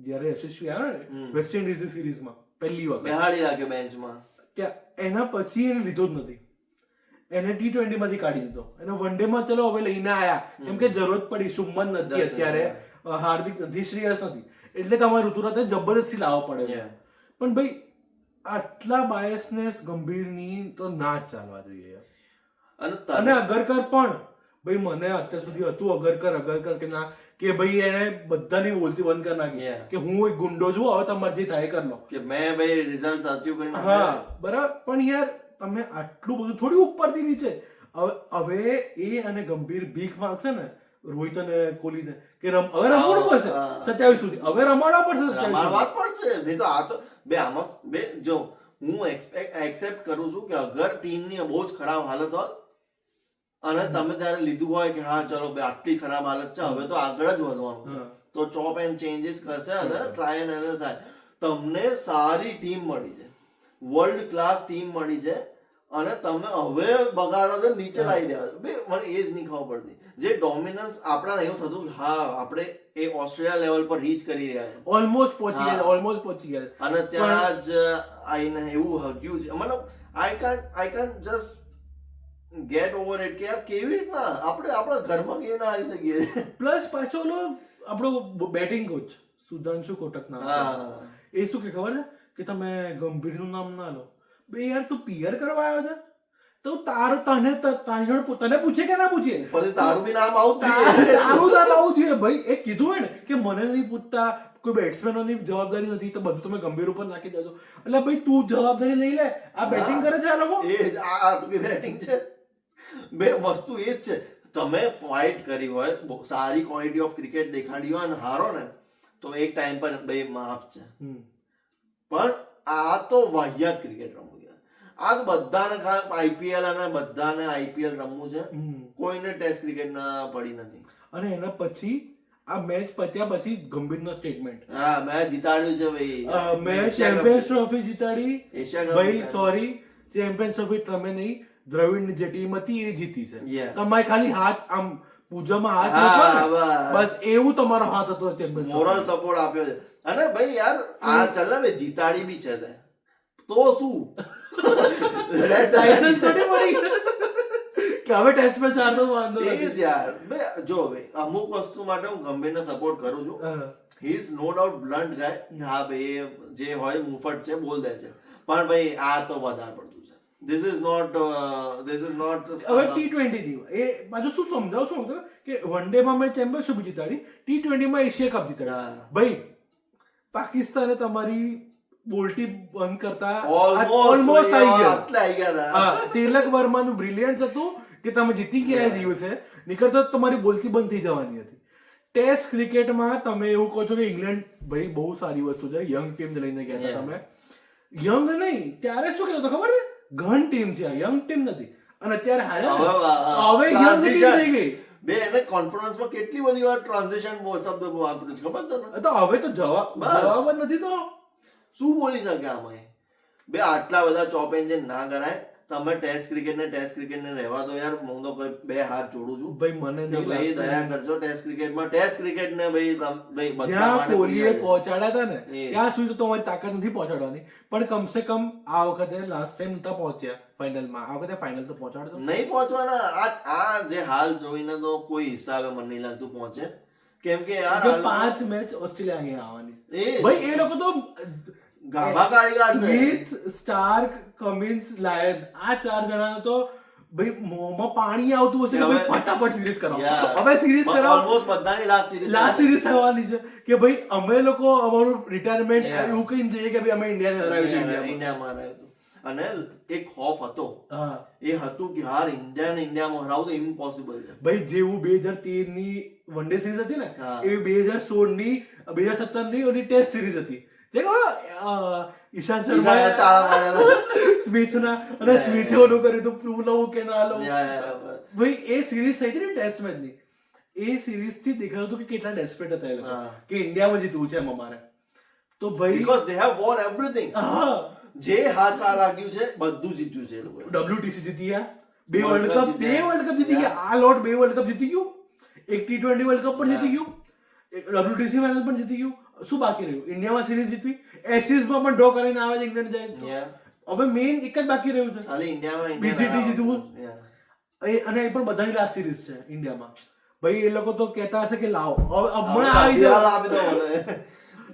જયારે યશસ્વી આવ્યો ને વેસ્ટ ઇન્ડિઝની સિરીઝમાં પહેલી વખત બેહાડી રાખે બેન્ચમાં, એના પછી એને લીધો જ નથી. એને T20 માંથી કાઢી દીધો, એને વન ડે માં ચલો હવે લઈને આયા, કેમ કે જરૂરત પડી. શુભમન નથી અત્યારે, હાર્દિક નથી, શ્રેયસ નથી, એટલે તમારે ઋતુરાજને જબરદસ્તી લાવવો પડે. પણ ભાઈ આટલા બાયસનેસ ગંભીરની તો ના જ ચાલવા જોઈએ. અને અગરકર પણ ભાઈ, મને અત્યાર સુધી હતું અગરકર કે ના, કે ભાઈ એને બધાની બોલતી બંધ કરી નાખી કે હું એક ગુંડો છું, હવે તમારે જે થાય કરી લો, કે મેં ભાઈ રિઝલ્ટ અચીવ કરી. હા બરાબર, પણ યાર તમે આટલું બધું થોડી ઉપરથી નીચે. હવે એ અને ગંભીર ભીખ માંગશે ને રોહિત અને કોહલીને કે હવે રમવાનું પડશે 27 સુધી, હવે રમાડવા પડશે, રમાડવા પડશે. નહીં તો આ તો બે આમાં બે જો હું એક્સેપ્ટ કરું છું કે અગર ટીમની બહુ જ ખરાબ હાલત હોત અને તમે ત્યારે લીધું હોય કે હા ચલો બે આટલી ખરાબ હાલત છે, હવે તો આગળ જ વધવાનું, તો ચોપ એન્ડ ચેન્જીસ કરશે અને ટ્રાય એન્ડ એરર થાય. તમને સારી ટીમ મળી છે, વર્લ્ડ ક્લાસ ટીમ મળી છે, અને તમે હવે બગાડો છો, નીચે લાવી રહ્યા છો. બે મને એ જ નહીં ખબર પડતી. જે ડોમિનન્સ આપણા એવું થતું કે હા આપણે એ ઓસ્ટ્રેલિયા લેવલ પર રીચ કરી રહ્યા છે, ઓલમોસ્ટ પહોંચી ગયા, અને ત્યાં જ આઈને એવું હગ્યું છે. મતલબ I can't just get over it કે યાર કેવી રીતના આપણે આપણા ઘરમાં કેવી ના હારી શકીએ. પ્લસ પાછો આપણો બેટિંગ કોચ સુધાંશુ કોટક નામ, એ શું કે ખબર છે કે તમે ગંભીરનું નામ ના લો. બે યાર તું પીઆર કરવા આવ્યો છે તો તને પૂછે કે ના પૂછે, પછી તારું બી નામ આવું તારું નામ આવું જોઈએ ભાઈ. એ કીધું હોય ને કે મને નહીં પૂછતા, કોઈ બેટ્સમેનોની જવાબદારી નથી, તો બધું તમે ગંભીર ઉપર નાખી દેજો. એટલે ભાઈ તું જવાબદારી લઈ લે, આ બેટિંગ કરે છે આ લોકો, એ જ આ બેટિંગ છે. બે વસ્તુ એ જ છે. તમે ફાઇટ કરી હોય, સારી ક્વોલિટી ઓફ ક્રિકેટ દેખાડી હોય અને હારો ને તો એક ટાઈમ પર બે માફ છે, પણ આ તો વાહિયાત ક્રિકેટ રમવું છે. આ તો બધાને આઈપીએલ અને બધાને આઈપીએલ રમવું છે, કોઈને ટેસ્ટ ક્રિકેટ ના પડી નથી. અને એના પછી આ મેચ પત્યા પછી ગંભીરનો સ્ટેટમેન્ટ, હા મેચ જીતાડ્યું છે ભાઈ, મેં ચેમ્પિયન્સ ટ્રોફી જીતાડી એશિયા ભાઈ, સોરી ચેમ્પિયન્સ ટ્રોફી તમે નહીં, દ્રવિડની જે ટીમ હતી એ જીતી છે. તમારે ખાલી હાથ આમ પૂજામાં હાથ મૂકો ને, બસ એવું તમારો હાથ હતો ચેમ્પિયન્સ, મોરલ સપોર્ટ આપ્યો છે. અને ભાઈ યાર આ ચાલ ને જીતાડી બી છે તો શું લાયસન્સ થોડી મળી કે હવે ટેસ્ટ મેચ ચાર તો વાંધો નથી યાર. બે જો ભાઈ અમુક વસ્તુ માટે હું ગંભીરને સપોર્ટ કરું છું. He is no doubt blunt guy, હા ભાઈ જે હોય મુફત છે બોલ દે છે, પણ ભાઈ આ તો વધારે પડતું છે. This is not હવે T20 ની એ પાછું શું સમજાવ કે વન ડે માં મેં ચેમ્પિયનશિપ જીતાડી, T20 માં એશિયા કપ જીતાડી. ભાઈ પાકિસ્તાને તમારી બોલટી બંધ કરતા ઓલમોસ્ટ આવી ગયા. તિલક વર્માનું બ્રિલિયન્સ હતું કે તમે જીતી ગયા એ દિવસે, નીકળતો તમારી બોલતી બંધ થઈ જવાની હતી. ટેસ્ટ ક્રિકેટમાં તમે એવું કહો છો કે ઇંગ્લેન્ડ ભાઈ બહુ સારી વસ્તુ છે, યંગ ટીમ લઈને ગયા હતા તમે. યંગ નહીં ત્યારે શું કહેતો ખબર છે, ઘન ટીમ છે, યંગ ટીમ નથી. અને અત્યારે હવે યંગ ટીમ થઈ ગઈ. બે એને કોન્ફરન્સમાં કેટલી બધી વાર ટ્રાન્ઝેક્શન શબ્દ વાપર્યું છે ખબર તને? તો હવે તો જવાબ બસ. જ નથી તો શું બોલી શકે આમાં? બે આટલા બધા ચોપ એન્જિન ના કરાય. તમે ટેસ્ટ ક્રિકેટને રહેવા દો યાર. હું તો કોઈ બે હાથ જોડું છું ભાઈ મને કે નહીં ભાઈ દયા લાગતું. કરજો ટેસ્ટ ક્રિકેટને ભાઈ ભાઈ બધા જ્યાં માટે કોહલીએ પૂરી પહોંચાડ્યા હતા ને એ. ત્યાં સુધી તો તમારી તાકાત નથી પહોંચાડવાની, પણ કમસે કમ આ વખતે લાસ્ટ ટાઈમ નતા પહોંચ્યા ફાઇનલમાં, આ વખતે ફાઇનલ તો પહોંચાડજો. નહીં પહોંચવાના. આ જે હાલ જોઈને તો કોઈ હિસાબે મને નહીં લાગતું પહોંચે. કેમ કે યાર આ લોકો 5 મેચ ઓસ્ટ્રેલિયા અહીંયા આવવાની એ ભાઈ. એ લોકો તો ગાભા કાઢી કાઢશે. સ્મિથ, સ્ટાર્ક, કમિન્સ, લાયન આ 4 જણાનો તો ભાઈ મોંમાં પાણી આવતું હશે કે હવે- ભાઈ ફટાફટ સિરીઝ કરાવો. યાર. હવે સિરીઝ કરાવો. ઓલમોસ્ટ બધાની લાસ્ટ સિરીઝ થવાની છે કે ભાઈ અમે લોકો અમારું રિટાયરમેન્ટ Yeah. એવું કહીને જઈએ કે ભાઈ અમે ઇન્ડિયાને હરાવી છે ઇન્ડિયામાં. ઇન્ડિયામાં રહ્યો હતો. અને એક ખોફ હતો. હા એ હતું કે હાર ઇન્ડિયામાં હરાવવું તો ઇમ્પોસિબલ છે. ભાઈ જેવું 2013 ની વનડે સિરીઝ હતી ને હા. એવી 2016 ની 2017 ની ઓલી ટેસ્ટ સિરીઝ હતી. દેખો ઈશાંત ઈશાને શર્મા ચાળા માર્યા સ્મિથના અને Yeah, સ્મિથે yeah. ઓલું કર્યું તો પ્રૂવ લઉં કે ના લઉં. હતા. ભાઈ એ સિરીઝ થઈ હતી ને ટેસ્ટ મેચની, એ સિરીઝ થી દેખાયું હતું કે કેટલા ડેસ્પરેટ હતા એ લોકો હા. કે ઇન્ડિયામાં જીતવું છે એમ અમારે. તો ભાઈ Because they have won everything. હા જે હાથ આ લાગ્યું છે બધું જીત્યું છે એ લોકોએ. WTC જીતી ગયા, 2 World વર્લ્ડ Cup કપ, 2 જીત્યા. વર્લ્ડ કપ જીતી ગયા. આ લોટ 2 વર્લ્ડ કપ જીતી ગયું, એક T20 વર્લ્ડ કપ પણ જીતી ગયું, એક WTC ફાઇનલ પણ જીતી ગયું. શું બાકી રહ્યું? ઇન્ડિયામાં સિરીઝ જીતવી, એશિઝમાં પણ ડ્રો કરીને આવે છે ઇંગ્લેન્ડ જાય તો. Yeah. હવે મેઇન એક જ બાકી રહ્યું છે ખાલી ઇન્ડિયામાં BGT Indian જીતવું. Yeah. અને એ પણ બધાની લાસ્ટ સિરીઝ છે ઇન્ડિયામાં. ભાઈ એ લોકો તો કહેતા હશે કે લાવો હવે હમણાં હમણાં આવી જાઓ. આપી દો મને.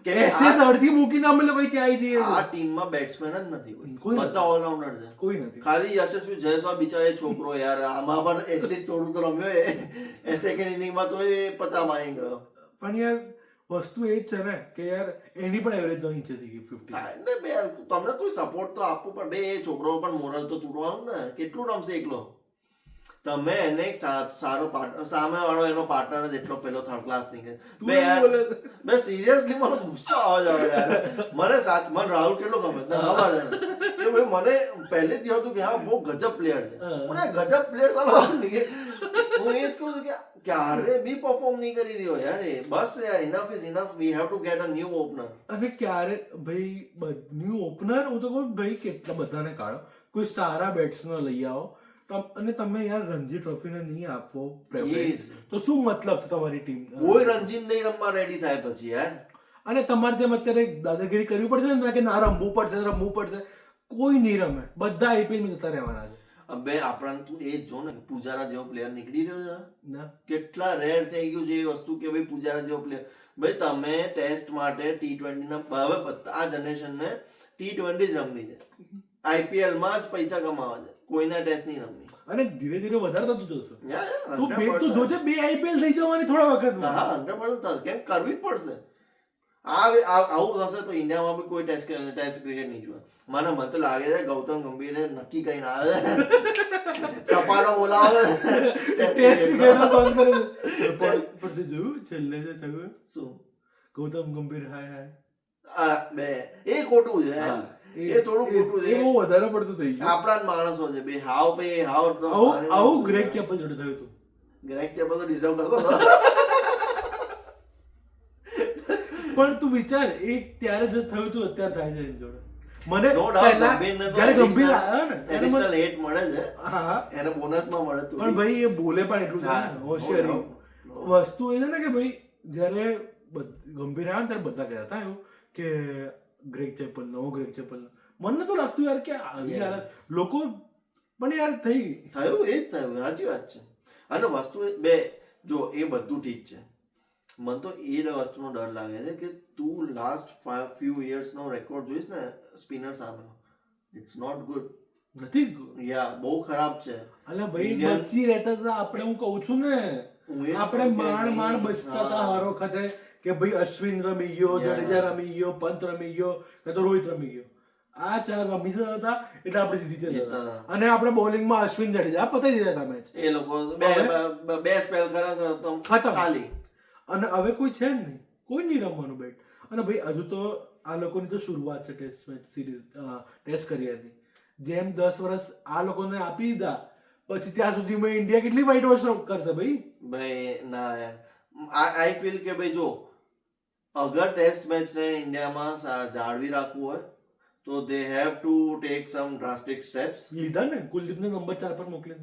કે એશિઝ અડધી મૂકીને અમે લોકો ત્યાં આવી જઈએ. આ ટીમમાં બેટ્સમેન જ નથી કોઈ. કોઈ નથી. બધા ઓલરાઉન્ડર છે. કોઈ નથી. ખાલી યશસ્વી જયસ્વાલ બિચારો એ છોકરો યાર આમાં પણ એટલીસ્ટ થોડું તો રમ્યો એ સેકન્ડ ઇનિંગમાં તો એ 50 મારી ગયો. પણ યાર વસ્તુ એ જ છે ને કે યાર એની પણ એવરેજ તો નીચે થઈ ગઈ 50. થાય ને બે યાર, તમને કોઈ સપોર્ટ તો આપવું પણ બે એ છોકરો પણ મોરલ તો તૂટવાનું ને. કેટલું રમશે એકલો? તમે એને એક સારો પાર્ટનર, સામે વાળો એનો પાર્ટનર જ એટલો પેલો થર્ડ ક્લાસ નીકળે. તું બે એવું યાર બોલે છે. બે સિરિયસલી મને ગુસ્સો આવે છે હવે યાર. મને રાહુલ કેટલો ગમે છે ખબર છે કે ભાઈ મને પહેલેથી હતું કે હા બહુ ગજબ પ્લેયર છે. મને ગજબ પ્લેયર સાલો હું એ જ કહું છું કે ક્યારે બી પરફોર્મ નહીં કરી રહ્યો યાર એ. બસ યાર enough is enough. We have to get a new opener. અને ક્યારે ભાઈ ન્યુ ઓપનર હું તો કહું ભાઈ કેટલા બધાને કાઢો, કોઈ સારા બેટ્સમેન લઈ આવો. અને તમે યાર રણજી ટ્રોફીને નહીં આપો પ્રેફરન્સ તો શું મતલબ છે તમારી ટીમ? કોઈ રણજી નહીં રમવા રેડી થાય પછી યાર. અને તમારે જેમ અત્યારે દાદાગીરી કરવી પડશે ને કે ના રમવું પડશે, કોઈ નહીં રમે, બધા IPL માં જતા રહેવાના છે. બે આપણા તું એ જ જો ને પૂજારા જેવો પ્લેયર નીકળી રહ્યો છે. ના કેટલા રેર થઈ ગયું છે એ વસ્તુ કે ભાઈ પૂજારા જેવો પ્લેયર. ભાઈ તમે ટેસ્ટ માટે T20 ના હવે આ જનરેશનને T20 જ રમવી છે. IPL માં જ પૈસા કમાવા છે, કોઈના ટેસ્ટ નહીં રમવી. અને ધીરે ધીરે વધારે થતું જશે. Yeah, yeah, તું 100%. જોજે 2 IPL થઈ જવાની થોડા વખતમાં. હા 100% કેમ કરવી જ પડશે. આવું થશે તો ઇન્ડિયામાં બી કોઈ ટેસ્ટ ક્રિકેટ નહીં જોવે. મને તો લાગે છે ગૌતમ ગંભીરે નક્કી કરીને આવે છે. સપાટો બોલાવે ટેસ્ટ ક્રિકેટમાં બંધ કરે છે. પણ તે જોયું છેલ્લે જે થયું શું ગૌતમ ગંભીર હાય બે એ ખોટું છે. હાય એ થોડું ખોટું છે. એ બહુ વધારે પડતું થઈ ગયું. આપણા જ માણસો છે બે હાવ પે હાવ આવું ગ્રેગ ચેપલ જોડે થયું હતું. ગ્રેગ ચેપલ તો ડિઝર્વ કરતો હતો. પણ તું વિચાર એ ત્યારે જે થયું હતું અત્યારે થાય છે એની જોડે. મને નો ડાઉટ પહેલા ગંભીરને તો જ્યારે ગંભીર આવ્યો ને ત્યારે મને- એડિશનલ 8 મળે છે. હા એને બોનસમાં મળે તું. પણ ભાઈ એ બોલે પણ એટલું છે હા, ને, no હોશિયારી. doubt. વસ્તુ એ છે ને કે ભાઈ જ્યારે ગંભીર આવ્યો ને ત્યારે બધા કહેતા હતા એવું કે ગ્રેગ ચેપલ મને નતું લાગતું યાર કે આવી Yeah. હાલત લોકો પણ યાર થઈ થયું એ જ થયું સાચી વાત છે. અને વસ્તુ બે જો એ બધું ઠીક છે. મને તો એ વસ્તુનો ડર લાગે છે કે તું લાસ્ટ ફ્યુ યર્સ નો રેકોર્ડ જોઈશ ને સ્પિનર સામેનો, ઇટ્સ નોટ ગુડ. નથી યા બહુ ખરાબ છે. અલ્યા ભાઈ Indian- બચી રહેતા હતા આપણે, હું કહું છું ને હું એ જ આપણે કહું કે માંડ માંડ નહીં. બચતા હતા હા. હર વખતે કે ભાઈ અશ્વિન રમી ગયો, Yeah. જડેજા રમી ગયો, પંત રમી ગયો, કે તો રોહિત રમી ગયો. આ 4 રમી જતા હતા એટલે આપણે જીતી જતા જીતતા હતા. હતા. અને આપણે બોલિંગમાં અશ્વિન જડેજા પતાવી દીધા હતા મેચ. એ લોકો બે સ્પેલ કરે તો ખતમ. ખાલી. અને હવે કોઈ છે જ નહીં, કોઈ નહીં રમવાનું બેટ. અને ભાઈ હજુ તો આ લોકોની તો શરૂઆત છે ટેસ્ટ મેચ સિરીઝ ટેસ્ટ કરિયરની. જેમ 10 વર્ષ આ લોકોને આપી દીધા પછી ત્યાં સુધીમાં ઇન્ડિયા કેટલી વ્હાઇટ વોશ કરશે ભાઈ? ભાઈ ના યાર, આઈ ફીલ કે ભાઈ જો અગર ટેસ્ટ મેચને ઇન્ડિયામાં જાળવી રાખવું હોય તો they have to take sum drastic steps. લીધા ને, કુલદીપને નંબર 4 પર મોકલે.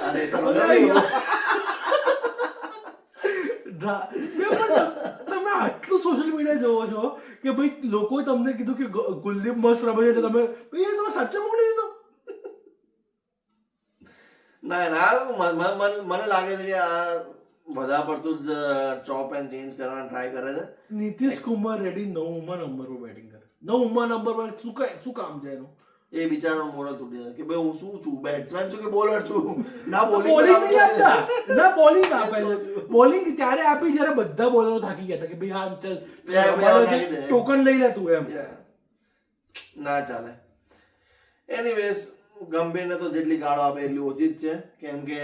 અરે તરત નહીં. તમે આટલું સોશિયલ મીડિયા જોવો છો કે ભાઈ લોકોએ તમને કીધું કે કુલદીપ મસ્ત રમે છે એટલે તમે ભાઈ તમે સાચો મોકલી દીધો. ના મને લાગે છે કે આ વધારે પડતું જ ચોપ એન્ડ ચેન્જ કરવાનો ટ્રાય કરે છે. નીતિશ કુમાર રેડ્ડી 9માં નંબર પર બેટિંગ કરે. 9માં નંબર પર શું કામ છે એનું? એ બિચારો મોરલ તૂટી જાય કે ભાઈ હું શું છું, બેટ્સમેન છું કે બોલર છું? ના બોલિંગ નહીં આપતા, ના બોલિંગ આપે છે. બોલિંગ ત્યારે આપી જ્યારે બધા બોલરો થાકી ગયા હતા કે ભાઈ હા ચાલ ટોકન લઈ લે તું એમ. ના ચાલે. એનીવેઝ ગંભીરને તો જેટલી ગાળો આપે એટલી ઓછી જ છે, કેમ કે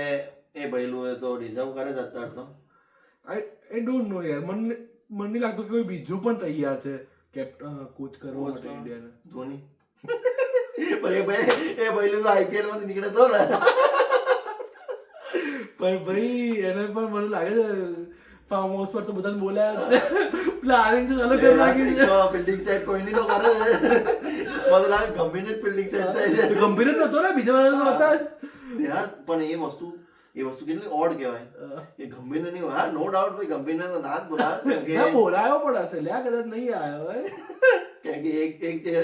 એ ભઈલું એ તો ડિઝર્વ કરે જ અત્યારે તો. આઈ ડોન્ટ નો યાર, મને નહીં લાગતું કે કોઈ બીજું પણ તૈયાર છે કેપ્ટન કોચ કરવા માટે ઇન્ડિયાને. ધોની એ ભઈલું તો આઈપીએલ માંથી નીકળે તો ને. પણ ભાઈ એને પણ મને લાગે છે ફાર્મ હાઉસ પર તો બધાને બોલાયા છે, પ્લાનિંગ તો ચાલુ કરી નાખી છે. ફિલ્ડિંગ સેટ કોઈ નહીં તો કરે છે. મને લાગે ગંભીર જ ફિલ્ડિંગ સેટ થાય છે. ગંભીર જ નતો ને, બીજા બધા હતા જ યાર. પણ એ વસ્તુ કેટલી ઓડ કહેવાય એ ગંભીરને નહીં. હા નો ડાઉટ ભાઈ ગંભીરને તો ના જ બોલાવે, ના બોલાયો પણ હશે લ્યા, કદાચ નહીં આવ્યો હોય કેમ કે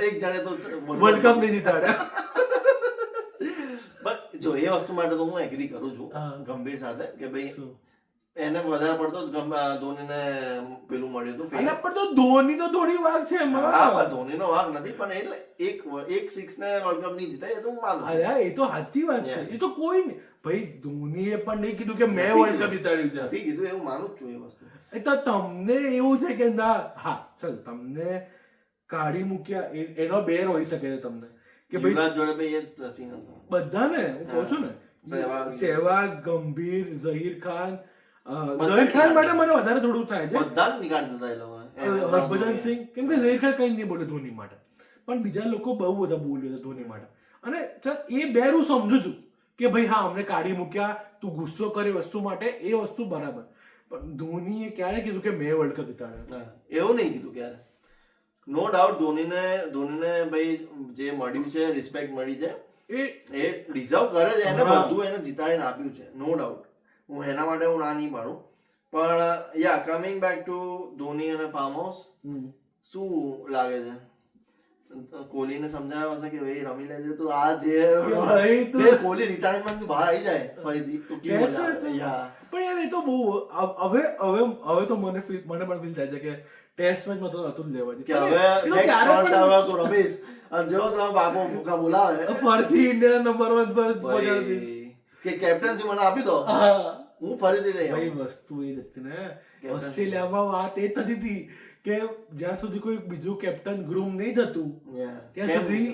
એક જણે તો વર્લ્ડ કપ નહીં જીતાડ્યા. બટ જો એ વસ્તુ માટે તો હું એગ્રી કરું છું ગંભીર સાથે કે ભાઈ એને વધારે પડતો જ ધોનીને પેલું મળ્યું હતું. અને પણ તો ધોની તો થોડી વાગ છે એમાં. હા પણ ધોનીનો વાગ નથી, પણ એટલે એક સિક્સ ને વર્લ્ડ કપ નહીં જીતાય એ તો હું માનું. અરે એ તો સાચી વાત છે, એ તો કોઈ નહીં ભાઈ. ધોનીએ પણ નહીં કીધું કે મેં વર્લ્ડ કપ જીતાડ્યું છે, નથી કીધું, એવું માનું જ છું એ વસ્તુ. એ તો તમને એવું છે કે ના, હા ચલ તમને કાઢી મૂક્યા એનો બેર હોઈ શકે છે તમને કે ભાઈ યુવરાજ જોડે ભાઈ એ જ સીન હતો બધાને. હું કહું છું ને સહેવાગ, ગંભીર, ઝહીર ખાન. બધા ઝહીર ખાન માટે મને વધારે થોડું થાય છે, બધા જ નીકાળી દીધા એ લોકોએ. હરભજન સિંહ, કેમ કે ઝહીર ખાન કઈ નહીં બોલે ધોની માટે, પણ બીજા લોકો બહુ બધા બોલ્યો હતા ધોની માટે. અને ચાલ એ બેર હું સમજુ છું કે ભાઈ હા અમને કાઢી મૂક્યા, તું ગુસ્સો કરે વસ્તુ માટે, એ વસ્તુ બરાબર. પણ ધોનીએ ક્યારે કીધું કે મેં વર્લ્ડ કપ જીતાડ્યો? એવું નહીં કીધું ક્યારે. નો ડાઉટ ધોનીને ભાઈ જે મળ્યું છે, રિસ્પેક્ટ મળી છે, એ ડિઝર્વ કરે છે. એને બધું એને જીતાડીને આપ્યું છે, નો ડાઉટ. હું એના માટે હું ના નહીં પાડું. પણ યા કમિંગ બેક ટુ ધોની અને ફાર્મ હાઉસ, શું લાગે છે કોહલીને સમજાવ્યો હશે કે ભાઈ રમી લેજે તો આ જે કોહલી રિટાયરમેન્ટ બહાર આવી જાય ફરીથી તો કેવું લાગે? પણ યાર એ તો બહુ હવે તો મને પણ ફીલ થાય છે કે ટેસ્ટ મેચમાં તો નતું લેવા કે હવે નેક્સ્ટ રમીશ અને જો તમે બાપો મુકા બોલાવે ફરીથી ઇન્ડિયા નંબર 1 પર પહોંચાડી દઈશ કે કેપ્ટનસી મને આપી દો, હું ફરીથી લઈ ભાઈ. વસ્તુ એ જ હતી ને, ઓસ્ટ્રેલિયામાં વાત એ થતી હતી કે જ્યાં સુધી કોઈ બીજું કેપ્ટન ગ્રૂમ નહીં થતું ત્યાં સુધી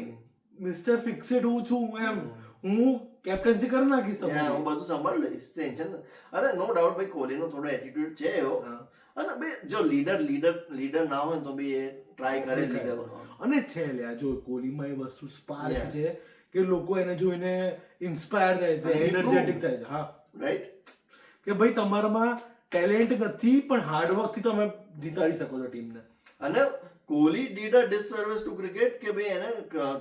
મિસ્ટર ફિક્સેડ હું છું, એમ હું કેપ્ટન્સી કરી નાખીશ, હું બધું સંભાળ લઈશ, ટેન્શન. અરે નો ડાઉટ ભાઈ કોહલીનો થોડો એટીટ્યુડ છે એવો, અને બે જો લીડર ના હોય તો બી એ ટ્રાય કરે લીડર બનવાનો. અને છે લ્યા જો કોહલીમાં એ વસ્તુ સ્પાર્ક છે કે લોકો એને જોઈને ઇન્સ્પાયર થાય છે, એનર્જેટિક થાય છે. હા રાઈટ, કે ભાઈ તમારામાં ટેલેન્ટ નથી પણ હાર્ડવર્ક થી તમે જીતાડી શકો છો ટીમને. અને Kohli did a disservice to cricket કે ભાઈ એને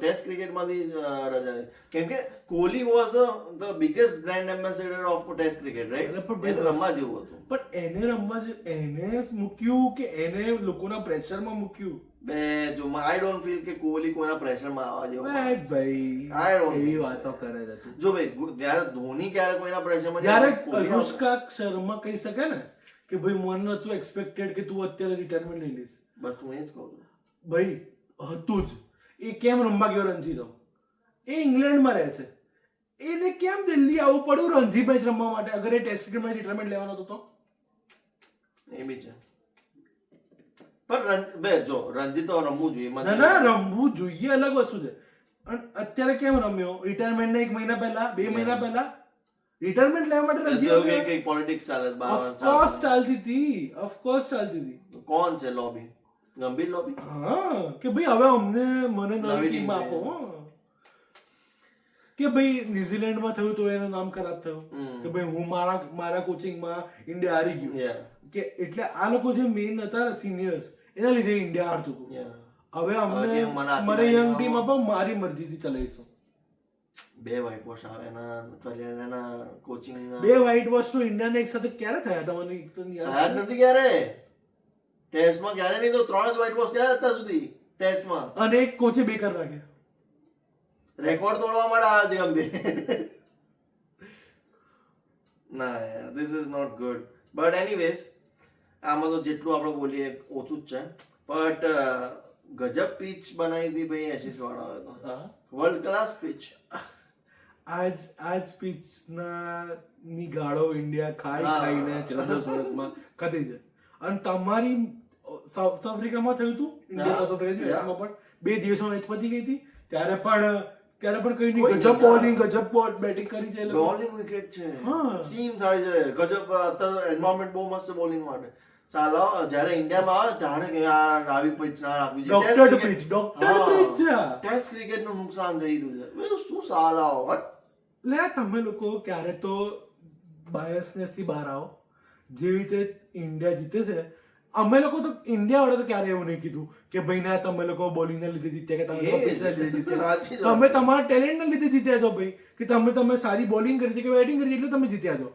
ટેસ્ટ ક્રિકેટમાંથી રજા, કેમ કે Kohli was the biggest brand ambassador of test cricket, right? એને રમવા જેવું હતું, પણ એને રમવા એને મૂક્યું કે એને લોકોના પ્રેશરમાં મૂક્યું? બે જો આઈ ડોન્ટ ફીલ કે કોહલી કોઈના પ્રેશરમાં આવવા જેવો. ભાઈ એવી વાતો કરે છે તું. જો ભાઈ જ્યારે ધોની ક્યારે કોઈના પ્રેશરમાં, જ્યારે અનુષ્કા શર્મા કહી શકે ને કે ભાઈ મને નતું એક્સપેક્ટેડ કે તું અત્યારે રિટાયરમેન્ટ લઈ લઈશ, બસ હું એ જ કહું છું. ભાઈ હતું જ. એ કેમ રમવા ગયો રણજી તો? એ ઇંગ્લેન્ડમાં રહે છે, એને કેમ દિલ્હી આવવું પડ્યું રણજી મેચ રમવા માટે અગર એ ટેસ્ટ ક્રિકેટમાં રિટાયરમેન્ટ લેવાનો હતો તો? એ બી છે, પણ બે જો રણજી તો રમવું જોઈએ. ના રમવું જોઈએ અલગ વસ્તુ છે. અને અત્યારે કેમ રમ્યો? રિટાયરમેન્ટ ને 1 મહિના પહેલા 2 મહિના પહેલા રિટાયરમેન્ટ લેવા માટે રણજી કઈ પોલિટિક્સ ચાલે, ઓફકોર્સ ચાલતી હતી. કોણ છે લોબી? ગંભીર લોબી. હા કે ભાઈ હવે મને નવી ટીમ આપો. કે ભાઈ ન્યુઝીલેન્ડમાં થયું તો એનું નામ ખરાબ થયું હમ. કે ભાઈ હું મારા કોચિંગમાં ઇન્ડિયા હારી ગયું Yeah, કે એટલે આ લોકો જે મેઇન હતા સિનિયર્સ એના લીધે ઇન્ડિયા હારતું હતું. yeah. હવે હવે અમને મને આપી મને દે. યંગ ટીમ આપો મારી મરજીથી ચલાવીશું. 2 white wash આવે એના કરિયર એના કોચિંગ 2 વ્હાઇટ વોશ તો ઇન્ડિયાને એક સાથે ક્યારે થયા હતા મને એક તો યાદ યાદ નથી ક્યારે ટેસ્ટમાં ક્યારે નહીં તો 3 જ white wash થયા અત્યાર સુધી ટેસ્ટમાં. અને એક કોચે બેકર રાખ્યા. રેકોર્ડ તોડવા માટે આવ્યા છે ગંભીર. ના યાર this is not good but anyways આમાં તો જેટલું આપણે બોલીએ ઓછું જ છે બટ ગજબ પીચ બનાવી હતી ભાઈ એશિસ વાળાએ તો વર્લ્ડ ક્લાસ પીચ. આજ પીચના ની ગાળો ઇન્ડિયા ખાઈને છેલ્લા 10 વર્ષમાં ખાધી છે. અને તમારી સાઉથ આફ્રિકામાં થયું હતું ઇન્ડિયા સાઉથ આફ્રિકા મેચમાં પણ 2 દિવસમાં મેચ પતી ગઈ હતી ત્યારે પણ કઈ નહીં ગજબ બોલિંગ ગજબ બેટિંગ કરી છે એ લોકો. બોલિંગ વિકેટ છે હા. સીમ થાય છે ગજબ અત્યારે એન્વાયરમેન્ટ બહુ મસ્ત બોલિંગ માટે સાલા જ્યારે ઇન્ડિયામાં આવે ત્યારે કે યાર આવી પિચ ના રાખવી ડોક્ટર પિચ છે. ટેસ્ટ ક્રિકેટ નું નુકસાન થઈ રહ્યું છે મેં શું સાલા હોત. લે તમે લોકો ક્યારે તો બાયસનેસ થી બહાર આવો. જેવી રીતે ઇન્ડિયા જીતે છે અમે લોકો તો ઇન્ડિયા વાળા તો ક્યારે એવું નહીં કીધું કે ભાઈ ના તમે લોકો બોલિંગ ના લીધે જીત્યા કે તમે લોકો pitch ના લીધે જીત્યા. સાચી વાત. તમે તમારા ટેલેન્ટ ના લીધે જીત્યા છો ભાઈ કે તમે સારી બોલિંગ કરી છે કે બેટિંગ કરી છે એટલે તમે જીત્યા છો.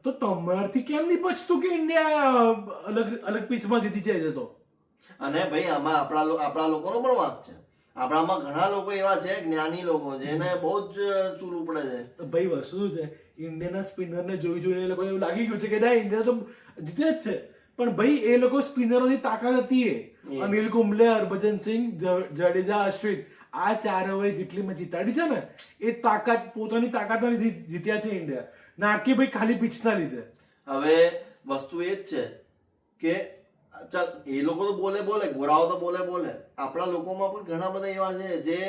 તો તમારથી કેમ નહીં બચતું કે ઇન્ડિયા અલગ પિચમાં જીતી જાય છે તો. અને ભાઈ આમાં આપણા લોકોનો પણ વાંક છે. આપણામાં ઘણા લોકો એવા છે જ્ઞાની લોકો જેને બહુ જ ચૂલું પડે છે. તો ભાઈ વસ્તુ શું છે ઇન્ડિયાના સ્પિનરને જોઈને એ લોકોને એવું લાગી ગયું છે કે ના ઇન્ડિયા તો જીતે જ છે પણ ભાઈ એ લોકો સ્પિનરોની તાકાત હતી એ અનિલ કુંબલે હરભજન સિંહ જાડેજા અશ્વિન આ ચારોએ જેટલી મેચ જીતાડી છે ને એ તાકાત પોતાની તાકાતના લીધે જીત્યા છે ઇન્ડિયા ના કે ભાઈ ખાલી પિચના લીધે. હવે વસ્તુ એ જ છે કે ચાલ એ લોકો તો બોલે ગોરાઓ તો બોલે આપણા લોકોમાં પણ ઘણા બધા એવા છે જે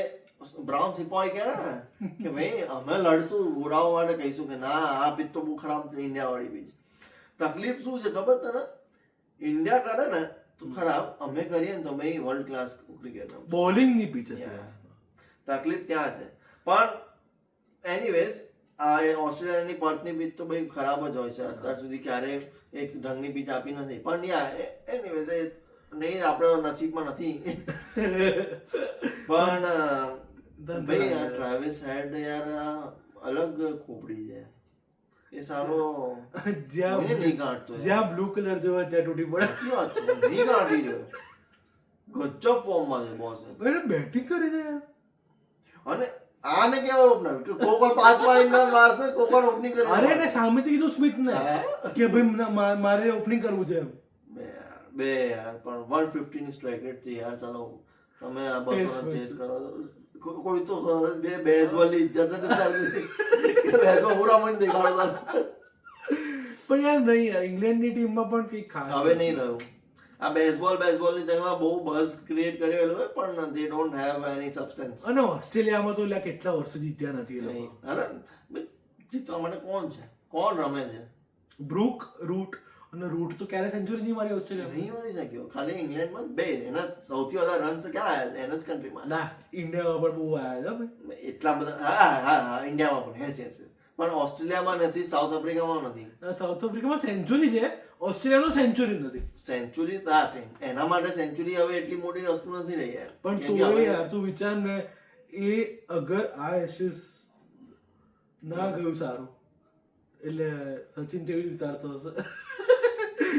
બ્રાઉન સિપાઈ કહેવાય ને કે ભાઈ અમે લડશું ગોરાઓ માટે કહીશું કે ના આ પિચ તો બહુ ખરાબ છે ઇન્ડિયા વાળી પિચ. તકલીફ શું છે ખબર તને ઇન્ડિયા કરે ને તો ખરાબ અમે કરીએ ને તો ભાઈ વર્લ્ડ ક્લાસ ક્રિકેટ બોલિંગની પિચ હતી. તકલીફ ત્યાં છે પણ એનીવેઝ આ ઓસ્ટ્રેલિયાની પર્થની પિચ તો ભાઈ ખરાબ જ હોય છે અત્યાર સુધી ક્યારેય એક ઢંગની પિચ આપી નથી પણ યા એનીવેઝ એ નહીં આપણે નસીબમાં નથી પણ ભાઈ આ ટ્રાવેસ હેડ યાર અલગ ખોપડી છે એ સારો નહીં કાઢતો જ્યાં બ્લુ કલર જોવે ત્યાં તૂટી પડે. સાચી વાત છે નહીં કાઢી રહ્યો ગજબ ફોર્મમાં છે બોસ બેટિંગ કરી દે અને આને કેવા ઓપનર કે કોકર 5 વાઇન્ડર મારશે કોકર ઓપનિંગ કરે. અરે ને સામેથી કીધું સ્મિથ ને કે ભાઈ મારે ઓપનિંગ કરવું છે એમ. બે યાર પણ 150 ની સ્ટ્રાઇક રેટ છે યાર ચાલો તમે આ 200 ચેસ કરો કોઈ તો બે બેસબોલ ની ઇજ્જત નથી ચાલતી કે બેસબોલ પૂરા મન દેખાડો. પણ યાર નહીં યાર ઇંગ્લેન્ડની ટીમમાં પણ કઈ ખાસ હવે નહીં રહ્યું આ બેસબોલ ની જગ્યામાં બહુ બઝ ક્રિએટ કર્યો એ લોકો પણ દે ડોન્ટ હેવ એની સબસ્ટન્સ. અને ઓસ્ટ્રેલિયામાં તો લ્યા કેટલા વર્ષો જીત્યા નથી એ લોકો. અને જીતવા માટે કોણ રમે છે બ્રુક રૂટ અને રૂટ તો ક્યારે સેન્ચુરી નહીં મારી ઓસ્ટ્રેલિયા નહીં મારી શક્યો ખાલી ઇંગ્લેન્ડમાં 2 એના સૌથી વધારે રન્સ ક્યાં આવ્યા છે એના જ કન્ટ્રીમાં. ના ઇન્ડિયામાં પણ બહુ આવ્યા છે ભાઈ એટલા બધા હા ઇન્ડિયામાં પણ યસ પણ ઓસ્ટ્રેલિયામાં નથી સાઉથ આફ્રિકામાં નથી. સાઉથ આફ્રિકામાં સેન્ચુરી છે ઓસ્ટ્રેલિયાનો સેન્ચુરી નથી. સેન્ચુરી હા છે એના માટે સેન્ચુરી હવે એટલી મોટી વસ્તુ નથી રહી યાર. પણ કેમ કે તો હવે- યાર તું વિચાર ને એ અગર આ એશિસ ના ગયું સારું એટલે સચિન કેવી વિચારતો હશે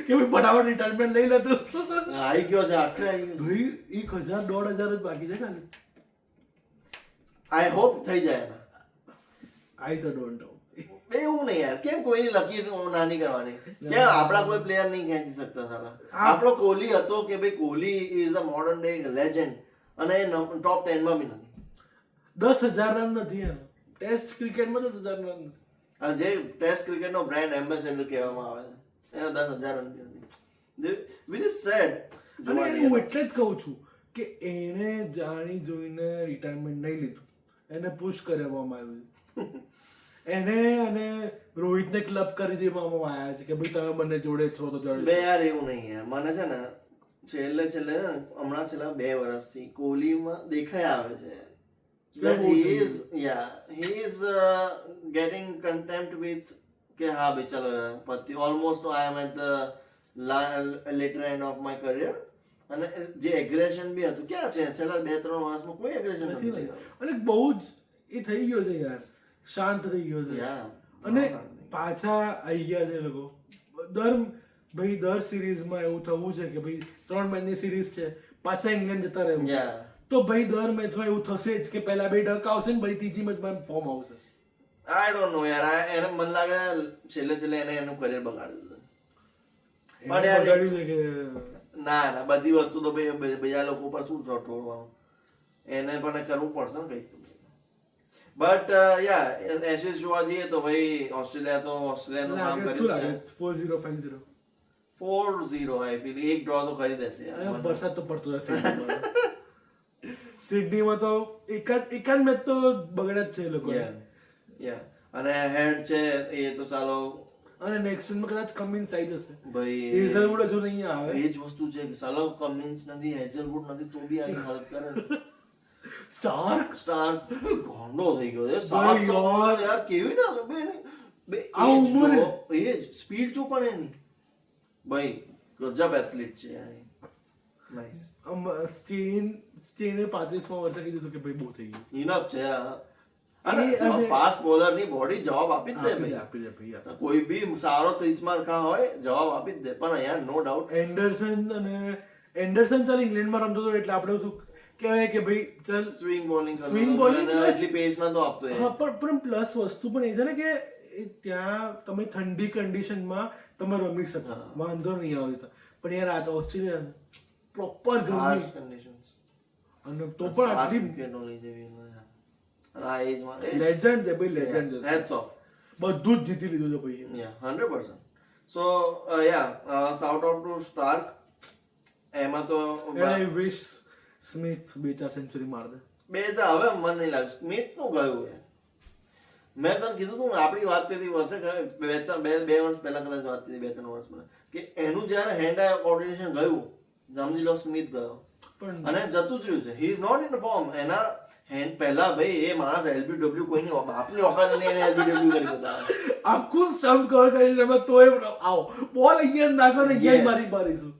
કે ભાઈ ફટાફટ રિટાયરમેન્ટ લઈ લેતું. આવી ગયો છે આખરે આવી ગયો. ભાઈ 1,000-1,500 જ બાકી છે ખાલી. આઈ હોપ થઈ જાય એના. આઈ તો ડોન્ટ નો. એવું નહીં યાર કેમ કોઈની લકીર નાની કરવાની કેમ આપણા કોઈ પ્લેયર નહીં ખેંચી શકતા સાલા. આપણો કોહલી હતો કે ભાઈ Kohli is a modern day legend અને એ ટોપ 10 માં બી નથી. 10,000 રન નથી એનો ટેસ્ટ ક્રિકેટમાં 10,000 રન નથી. અને જે ટેસ્ટ ક્રિકેટનો બ્રાન્ડ એમ્બેસેડર કહેવામાં આવે છે એના 10,000 રન નથી વિચ ઇઝ સેડ. અને હું એટલે જ કહું છું કે એને જાણી જોઈને રિટાયરમેન્ટ નહીં લીધું એને પુશ કરવામાં આવ્યું છે. એને અને રોહિતને ક્લબ કરી દેવામાં આવ્યા છે કે ભાઈ તમે બંને જોડે છો તો બે જોડે. યાર એવું નહીં યાર મને છે ને છેલ્લે હમણાં છેલ્લા 2 વર્ષથી કોહલીમાં દેખાઈ આવે છે that બહુ he થઈ is getting contempt with કે હા ભાઈ ચલો પતિ almost I am at the later end of my career અને જે એગ્રેશન બી હતું ક્યાં છે છેલ્લા 2-3 વર્ષમાં કોઈ એગ્રેશન નથી નથી રહ્યું. અને બહુ જ એ થઈ ગયો છે યાર, શાંત થઈ ગયો છે. અને પાછા આવી ગયા છે લોકો. દર સિરીઝમાં એવું થવું છે કે ભાઈ 3 મેચની સિરીઝ છે, પાછા ઇંગ્લેન્ડ જતા રહેવું. તો ભાઈ દર મેચમાં એવું થશે જ કે પહેલા 2 ડક આવશે ને ભાઈ ત્રીજી મેચમાં ફોર્મ આવશે. આઈ ડોન્ટ નો યાર, એને મને લાગે છેલ્લે એને એનું કરિયર બગાડી દીધું. એને બગાડ્યું છે કે ના બધી વસ્તુ તો બીજા લોકો પર શું છોડવાનું, એને પણ કરવું પડશે ને કંઈક. બટ યા એશિસ જોવા જઈએ તો ભાઈ ઓસ્ટ્રેલિયાનું કામ કર્યું છે. 4-0 5-0 4-0 આઈ ફીલ એક ડ્રો તો કરી દેશે યાર. વરસાદ તો પડતો હશે સિડનીમાં તો એકાદ મેચ તો બગડે જ છે એ લોકો. અને હેડ છે એ તો ચાલો, અને નેક્સ્ટ માં કદાચ કમિન્સ આવી જશે ભાઈ. હેઝલવુડ હજુ નહીં આવે. એ જ વસ્તુ છે કે સાલો કમિન્સ નથી, હેઝલવુડ નથી, તો બી આવી હાલત કરે. સ્ટાર્ક ગોંડો થઈ ગયો છે. યાર કેવી ના બે આ ઉંમરે એ સ્પીડ જો પણ એની ભાઈ ગજબ એથ્લીટ છે યાર. નાઈસ. સ્ટેને 35માં વર્ષે કીધું હતું કે ભાઈ બહુ થઈ ગયું, ઇનફ છે. અને ફાસ્ટ બોલર ની બોડી જવાબ આપી જ દે ભાઈ. આપી દે ભાઈ. કોઈ બી સારો 30 માર્કા હોય જવાબ આપી જ દે. પણ યાર નો ડાઉટ એન્ડરસન ચાલ ઇંગ્લેન્ડમાં રમતો હતો એટલે આપણે બધું કહેવાય કે ભાઈ ચાલ સ્વિંગ બોલિંગ એટલી પેસ ના તો આપતો. હા પણ પ્લસ વસ્તુ પણ એ છે ને કે ત્યાં તમે ઠંડી કન્ડિશનમાં તમે રમી શકો, વાંધો નહીં આવે. પણ યાર આ તો ઓસ્ટ્રેલિયા પ્રોપર ગરમી કન્ડિશન્સ અને તો પણ આટલી લેજન્ડ છે ભાઈ, લેજન્ડ છે. Heads of. બધું જ જીતી લીધું છે ભાઈ. 100%. સો શાઉટ આઉટ ટુ સ્ટાર્ક. એમાં તો વિશ સ્મિથ 2-4 સેન્ચુરી માર દે. હવે મને નહીં લાગે સ્મિથ નું ગયું. મેં તને કીધું તું ને આપણી વાત થતી વર્ષે 2 વર્ષ પહેલા કદાચ વાત થતી 2-3 વર્ષ પહેલા કે એનું જયારે હેન્ડ આઈ કોર્ડિનેશન ગયું, સમજી લો સ્મિથ ગયો અને જતું જ રહ્યું છે. He is not in form. એના હેન્ડ પહેલા ભાઈ એ માણસ LBW કોઈની બાપની ઓકાત નહીં, એને LBW કરી બતાવે. આખું સ્ટમ્પ કવર કરીને એમાં તોય આવો બોલ અહીંયા નાખો ને અહીંયા મારીશું.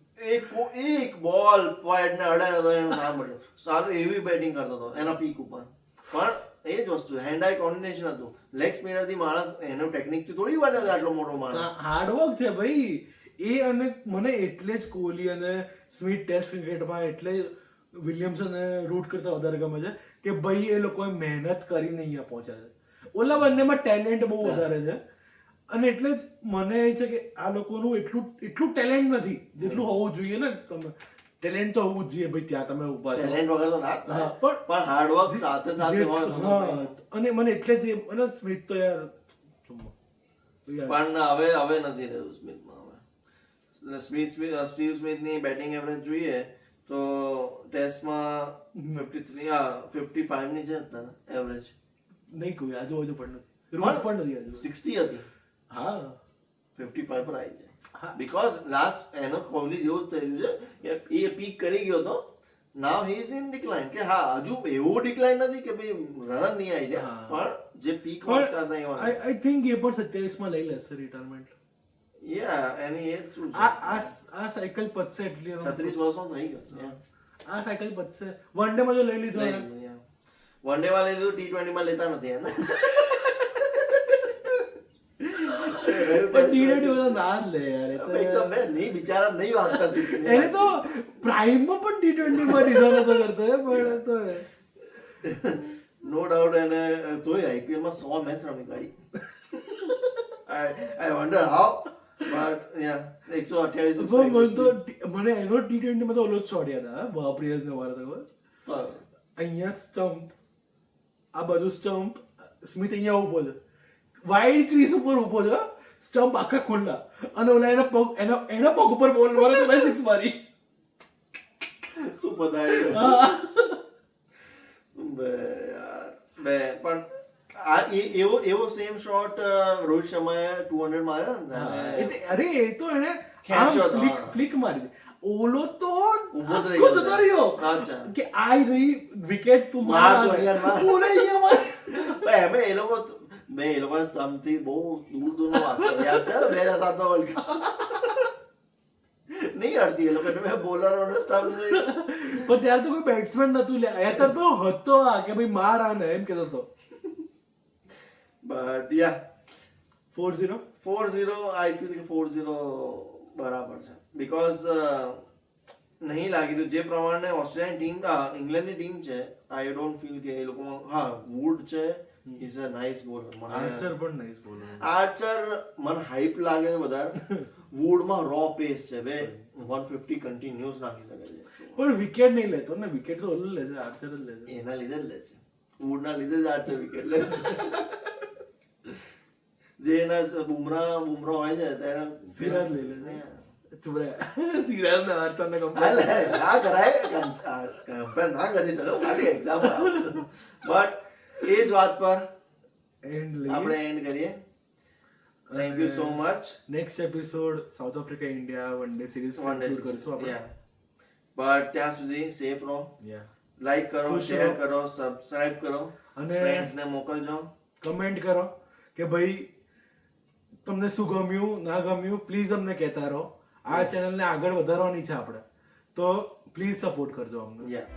એક બોલ પોઈન્ટ ને અડાયો તો એનું નામ મળ્યું. સારું એવી બેટિંગ કરતો હતો એના પીક ઉપર. પણ એ જ વસ્તુ હેન્ડ આઈ કોર્ડિનેશન હતું. લેગ સ્પિનર થી માણસ એનો ટેકનિક થી થોડી બને આટલો મોટો માણસ. હાર્ડવર્ક છે ભાઈ એ. અને મને એટલે જ કોહલી અને સ્મિથ ટેસ્ટ ક્રિકેટમાં એટલે વિલિયમ્સન રૂટ કરતા વધારે ગમે છે કે ભાઈ એ લોકોએ મહેનત કરીને અહીંયા પહોંચ્યા છે. ઓલા બંનેમાં ટેલેન્ટ બહુ વધારે છે. અને એટલે જ મને એ છે કે આ લોકોનું એટલું ટેલેન્ટ નથી જેટલું હોવું જોઈએ ને. તમે ટેલેન્ટ તો હોવું જ જોઈએ ભાઈ, ત્યાં તમે ઉભા છો. ટેલેન્ટ વગર તો ના પણ હાર્ડવર્ક સાથે સાથે હોય. અને મને એટલે જ અને સ્મિથ તો યાર પણ હવે નથી રહ્યું સ્મિથમાં. હવે સ્ટીવ સ્મિથની બેટિંગ એવરેજ જોઈએ તો ટેસ્ટમાં 55 ની છે એવરેજ. નહીં કોઈ આજુબાજુ પણ નથી, રોજ પણ નથી આજુ 60 હતી. હા 55 પર આવી જાય. બીકોઝ લાસ્ટ એનો કોહલી જેવું જ થયું છે કે એ પીક કરી ગયો તો નાવ હી ઇઝ ઇન ડિક્લાઇન. કે હા હજુ એવું ડિક્લાઇન નથી કે ભાઈ રન નહીં આવી જાય, પણ જે પીક વાળતા હતા એવા. આઈ થિંક એ પણ 27 માં લઈ લેશે રિટાયરમેન્ટ. એની એજ શું છે? આ સાયકલ પતશે એટલે 36 વર્ષનો થઈ ગયો. આ સાયકલ પતશે. વન ડે માં જો લઈ લીધો, વન ડે માં લઈ લીધું, T20 માં લેતા નથી એને. એને તો પ્રાઇમમાં પણ T20 માં ડિઝાઇન હતો કરતો પણ તો નો ડાઉટ એને તોય IPL માં 100 મેચ રમી કાઢી. I wonder how, but yeah 128. મને એનો T20 માં તો ઓલો જ શોટ યાદ આવે બાપરિયાસ ને મારે તો અહીંયા સ્ટમ્પ, આ બધું સ્ટમ્પ, સ્મિથ અહીંયા ઉભો છે, વાઇડ ક્રીઝ ઉપર ઉભો છે, સ્ટમ્પ આખા ખુલ્લા અને ઓલા એના પગ ઉપર બોલ મારે તો મેં 6 મારી. શું બતાવ્યું પણ આ એવો સેમ શોટ રોહિત શર્માએ 200 માર્યો ને. અરે એ તો એને ફ્લિક મારી. ઓલો તો ઊભો જ રહ્યો કે આ રહી વિકેટ તું માર માર તો યાર, માર. પૂરે અહીંયા માર. પણ એમે એ લોકો મેં એ લોકોના સ્ટમ્પથી બહુ દૂરનો વાંચતો યાદ છે 2007 વર્લ્ડ કપ નહીં અડતી એ લોકો મેં બોલરોનો સ્ટમ્પ પણ ત્યારે તો કોઈ બેટ્સમેન નતું લ્યા અત્યારે તો હતો આ કે ભાઈ માર આને એમ કહેતો હતો. બટ યા 4-0 4-0 આઈ ફીલ કે 4-0 બરાબર છે બીકોઝ નહીં લાગી રહ્યું જે પ્રમાણે ઓસ્ટ્રેલિયન ટીમ ઇંગ્લેન્ડની ટીમ છે આઈ ડોન્ટ ફીલ કે એ લોકો હા વુડ છે is a nice bowler Archer પણ નાઈસ બોલર. આર્ચર મને હાઈપ લાગે છે વધારે વુડમાં રો પેસ છે બે 150 કન્ટિન્યુઅસ નાખી શકે છે પણ વિકેટ નહીં લેતો ને વિકેટ તો ઓલો લે છે આર્ચર જ લે છે. એના લીધે જ લે છે વુડના લીધે જ આર્ચર વિકેટ લે છે જે એના બુમરાહ હોય છે ત્યારે સિરાજ લઈ લે છે. ચૂપ રહે. સિરાજ ને આર્ચર ને ના કરાય કમ્પેર ના કરી શકો ખાલી એક્ઝામ્પલ બટ એ જ વાત પર એન્ડ આપણે લઈએ. એન્ડ કરીએ thank you so much next episode south Africa India one day series one day કરીશું આપણે. બટ ત્યાં સુધી સેફ રહો યા લાઈક કરો ખુશ શેર રહો. કરો સબસ્ક્રાઇબ કરો અને ફ્રેન્ડ્સ ને મોકલજો કમેન્ટ કરો કે ભાઈ તમને શું ગમ્યું ના ગમ્યું પ્લીઝ અમને કહેતા રહો. આ ચેનલને આગળ વધારવાની છે આપણે તો પ્લીઝ સપોર્ટ કરજો અમને. યા